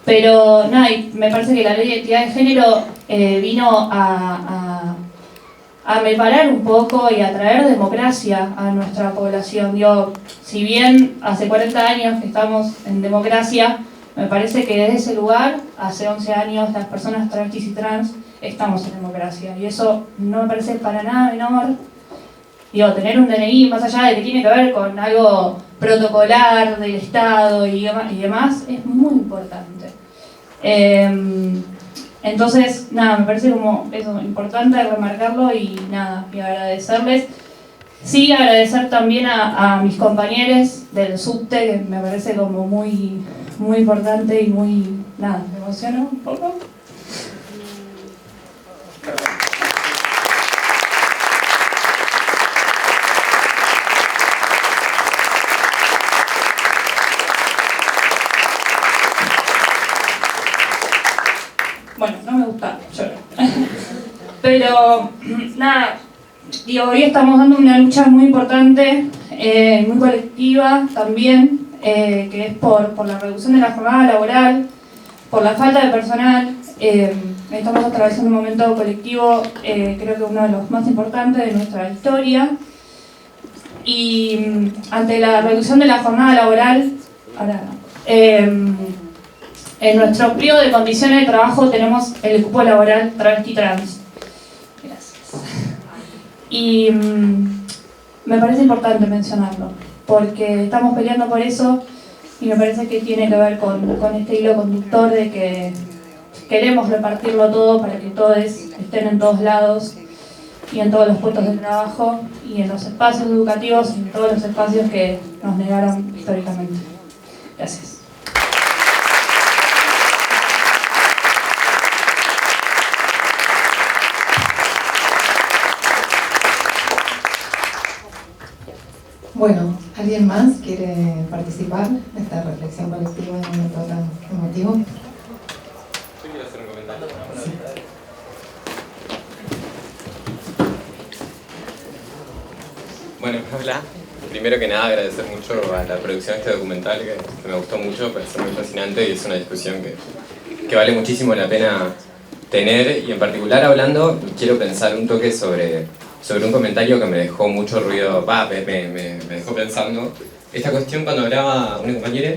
Pero nada, y me parece que la ley de identidad de género vino a preparar un poco y a traer democracia a nuestra población. Digo, si bien hace 40 años que estamos en democracia, me parece que desde ese lugar, hace 11 años, las personas travestis y trans estamos en democracia. Y eso no me parece para nada menor. Digo, tener un DNI, más allá de que tiene que ver con algo protocolar del Estado y demás, es muy importante. Entonces, nada, me parece como eso, importante remarcarlo y nada, y agradecerles. Sí, agradecer también a mis compañeros del subte, que me parece como muy importante y muy, nada, me emociono un poco. Bueno, no me gusta llorar. Pero, nada, digo, hoy estamos dando una lucha muy importante, muy colectiva también, que es por la reducción de la jornada laboral, por la falta de personal. Estamos atravesando un momento colectivo, creo que uno de los más importantes de nuestra historia. Y ante la reducción de la jornada laboral, en nuestro pliego de condiciones de trabajo tenemos el cupo laboral travesti trans. Gracias. Y me parece importante mencionarlo, porque estamos peleando por eso y me parece que tiene que ver con este hilo conductor de que queremos repartirlo todo para que todos estén en todos lados y en todos los puestos de trabajo y en los espacios educativos y en todos los espacios que nos negaron históricamente. Gracias. Bueno, ¿alguien más quiere participar en esta reflexión colectiva en un momento tan emotivo? Yo quiero hacer un comentario. Sí. Bueno, hola. Primero que nada agradecer mucho a la producción de este documental que me gustó mucho, parece muy fascinante y es una discusión que vale muchísimo la pena tener, y en particular hablando, quiero pensar un toque sobre un comentario que me dejó mucho ruido, me dejó pensando, esta cuestión cuando hablaba una compañera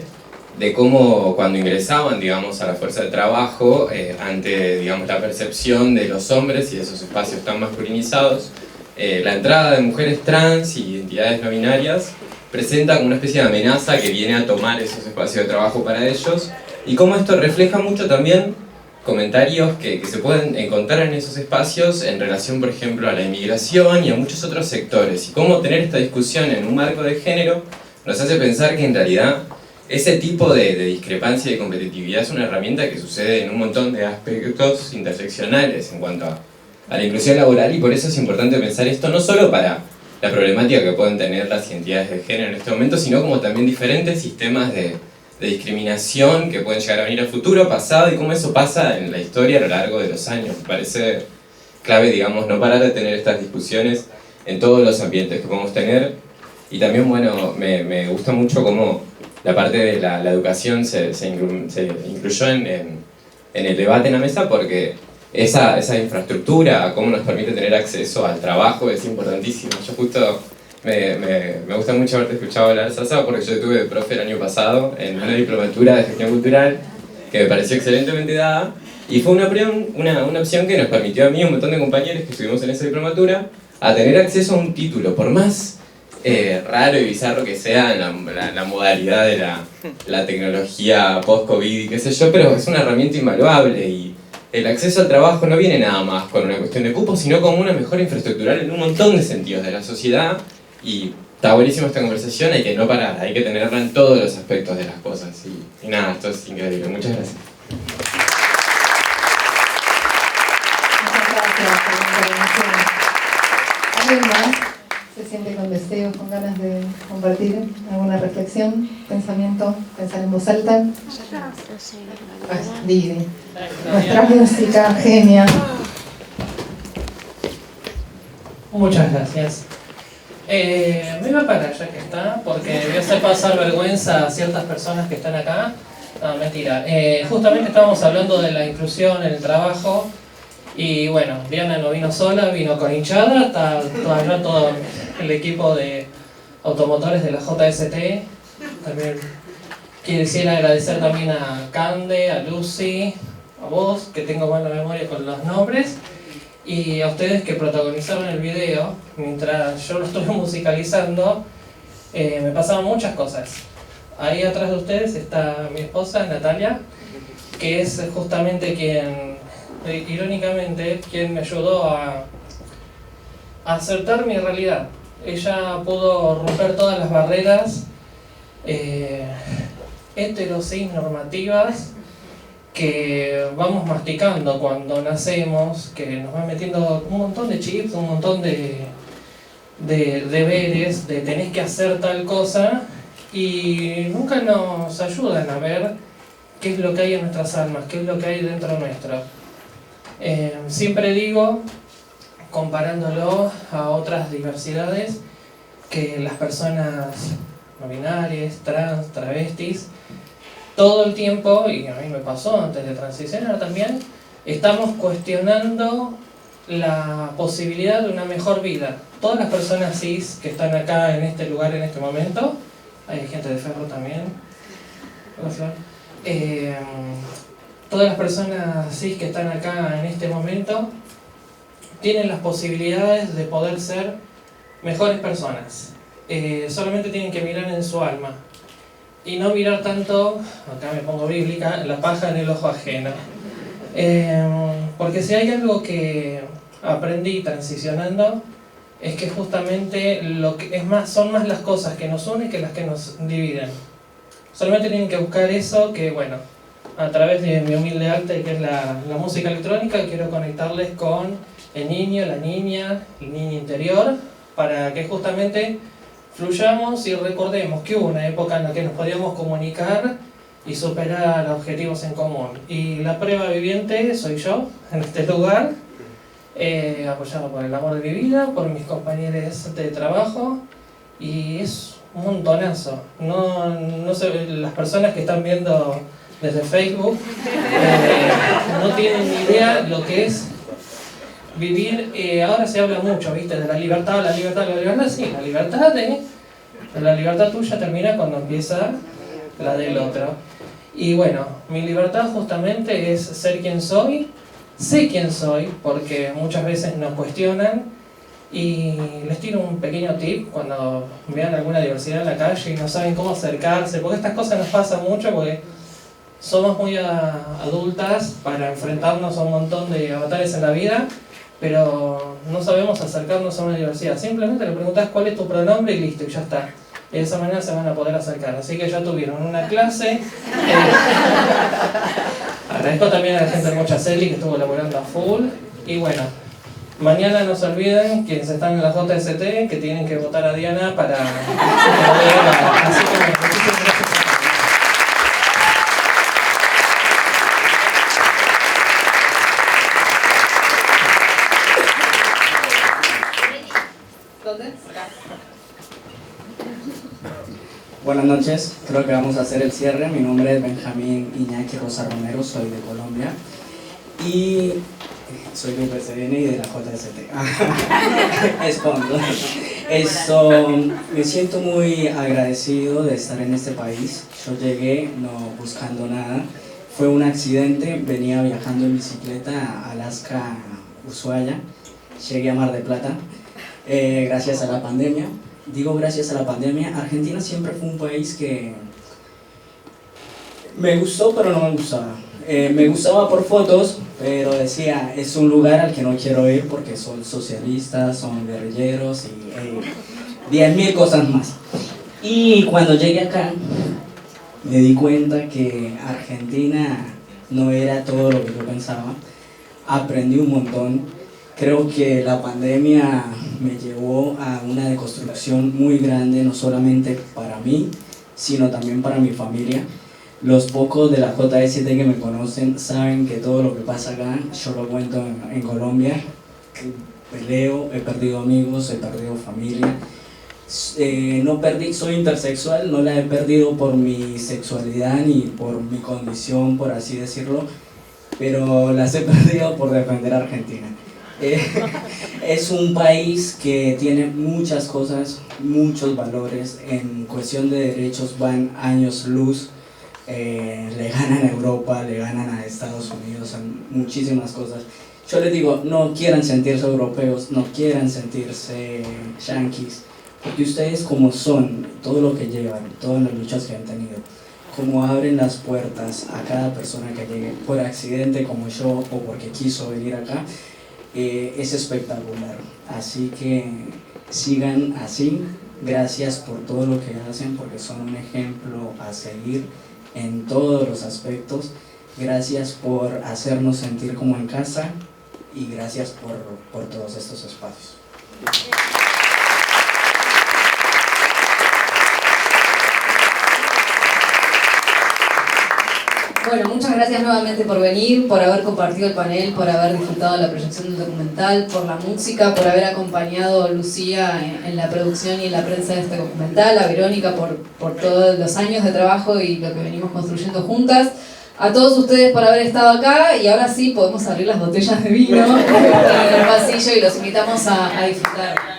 de cómo cuando ingresaban, digamos, a la fuerza de trabajo, ante, digamos, la percepción de los hombres y de esos espacios tan masculinizados, la entrada de mujeres trans y identidades no binarias presenta como una especie de amenaza que viene a tomar esos espacios de trabajo para ellos, y cómo esto refleja mucho también comentarios que se pueden encontrar en esos espacios en relación, por ejemplo, a la inmigración y a muchos otros sectores, y cómo tener esta discusión en un marco de género nos hace pensar que en realidad ese tipo de discrepancia y de competitividad es una herramienta que sucede en un montón de aspectos interseccionales en cuanto a la inclusión laboral, y por eso es importante pensar esto no solo para la problemática que pueden tener las identidades de género en este momento, sino como también diferentes sistemas de discriminación que pueden llegar a venir a futuro, pasado, y cómo eso pasa en la historia a lo largo de los años. Me parece clave, digamos, no parar de tener estas discusiones en todos los ambientes que podemos tener. Y también, bueno, me gusta mucho cómo la parte de la educación se incluyó en el debate en la mesa, porque esa infraestructura, cómo nos permite tener acceso al trabajo, es importantísimo. Yo justo me gusta mucho haberte escuchado hablar, Sasa, porque yo tuve de profe el año pasado en una diplomatura de gestión cultural que me pareció excelentemente dada, y fue una opción que nos permitió a mí y un montón de compañeros que estuvimos en esa diplomatura a tener acceso a un título, por más raro y bizarro que sea la modalidad de la tecnología post-COVID y qué sé yo, pero es una herramienta invaluable, y el acceso al trabajo no viene nada más con una cuestión de cupo, sino como una mejora infraestructural en un montón de sentidos de la sociedad. Y está buenísima esta conversación, hay que no parar, hay que tenerla en todos los aspectos de las cosas. Y nada, esto es increíble. Muchas gracias. Muchas gracias por la intervención. ¿Alguien más se siente con deseos, con ganas de compartir alguna reflexión, pensamiento, pensar en voz alta? Vivi, nuestra música, genia. Muchas gracias. Me voy a parar ya que está, porque voy a hacer pasar vergüenza a ciertas personas que están acá. No, mentira. Justamente estábamos hablando de la inclusión en el trabajo. Y bueno, Diana no vino sola, vino con hinchada, está todavía todo el equipo de automotores de la JST. También quisiera agradecer también a Cande, a Lucy, a vos, que tengo mala memoria con los nombres, y a ustedes que protagonizaron el video. Mientras yo lo estuve musicalizando, me pasaban muchas cosas. Ahí atrás de ustedes está mi esposa, Natalia, que es justamente quien, irónicamente, quien me ayudó a acertar mi realidad. Ella pudo romper todas las barreras heterosis normativas que vamos masticando cuando nacemos, que nos van metiendo un montón de chips, un montón de deberes, de tenés que hacer tal cosa, y nunca nos ayudan a ver qué es lo que hay en nuestras almas, qué es lo que hay dentro nuestro. Siempre digo, comparándolo a otras diversidades, que las personas no binarias, trans, travestis, todo el tiempo, y a mí me pasó antes de transicionar también, estamos cuestionando la posibilidad de una mejor vida. Todas las personas cis que están acá en este lugar en este momento, hay gente de Ferro también, todas las personas cis que están acá en este momento tienen las posibilidades de poder ser mejores personas. Solamente tienen que mirar en su alma y no mirar tanto, acá me pongo bíblica, la paja en el ojo ajeno. Porque si hay algo que aprendí transicionando, es que justamente lo que es más, son más las cosas que nos unen que las que nos dividen. Solamente tienen que buscar eso que, bueno, a través de mi humilde arte, que es la música electrónica, quiero conectarles con el niño, la niña, el niño interior, para que justamente fluyamos y recordemos que hubo una época en la que nos podíamos comunicar y superar objetivos en común. Y la prueba viviente soy yo, en este lugar, apoyado por el amor de mi vida, por mis compañeros de trabajo, y es un montonazo. No sé, las personas que están viendo desde Facebook no tienen ni idea lo que es vivir. Ahora se habla mucho, ¿viste? De la libertad, la libertad, la libertad. Sí, la libertad tuya termina cuando empieza la del otro. Y bueno, mi libertad justamente es ser quien soy. Sé quién soy, porque muchas veces nos cuestionan, y les tiro un pequeño tip cuando vean alguna diversidad en la calle y no saben cómo acercarse, porque estas cosas nos pasan mucho porque somos muy adultas para enfrentarnos a un montón de avatares en la vida, pero no sabemos acercarnos a una diversidad. Simplemente le preguntás cuál es tu pronombre y listo, y ya está. Y de esa manera se van a poder acercar. Así que ya tuvieron una clase. Agradezco también a la gente de Mochaceli que estuvo laborando a full. Y bueno, mañana no se olviden, quienes están en la JST, que tienen que votar a Diana para que así que bueno, muchísimas gracias. Buenas noches, creo que vamos a hacer el cierre. Mi nombre es Benjamín Iñaki Rosa Romero, soy de Colombia y soy de UPCN y de la JST. Me siento muy agradecido de estar en este país. Yo llegué no buscando nada, fue un accidente, venía viajando en bicicleta a Alaska, Ushuaia, llegué a Mar del Plata, gracias a la pandemia. Digo gracias a la pandemia. Argentina siempre fue un país que me gustó, pero no me gustaba. Me gustaba por fotos, pero decía, es un lugar al que no quiero ir porque son socialistas, son guerrilleros y 10.000 cosas más. Y cuando llegué acá, me di cuenta que Argentina no era todo lo que yo pensaba. Aprendí un montón. Creo que la pandemia me llevó a una deconstrucción muy grande, no solamente para mí, sino también para mi familia. Los pocos de la JST que me conocen saben que todo lo que pasa acá, yo lo cuento en Colombia. Peleo, he perdido amigos, he perdido familia. Soy intersexual, no la he perdido por mi sexualidad ni por mi condición, por así decirlo, pero las he perdido por defender a Argentina. Es un país que tiene muchas cosas, muchos valores, en cuestión de derechos van años luz, le ganan a Europa, le ganan a Estados Unidos en muchísimas cosas. Yo les digo, no quieran sentirse europeos, no quieran sentirse yanquis, porque ustedes como son, todo lo que llevan, todas las luchas que han tenido, como abren las puertas a cada persona que llegue, por accidente como yo o porque quiso venir acá, es espectacular. Así que sigan así, gracias por todo lo que hacen, porque son un ejemplo a seguir en todos los aspectos. Gracias por hacernos sentir como en casa y gracias por todos estos espacios. Bueno, muchas gracias nuevamente por venir, por haber compartido el panel, por haber disfrutado de la proyección del documental, por la música, por haber acompañado a Lucía en la producción y en la prensa de este documental, a Verónica por todos los años de trabajo y lo que venimos construyendo juntas, a todos ustedes por haber estado acá, y ahora sí podemos abrir las botellas de vino en el pasillo y los invitamos a disfrutar.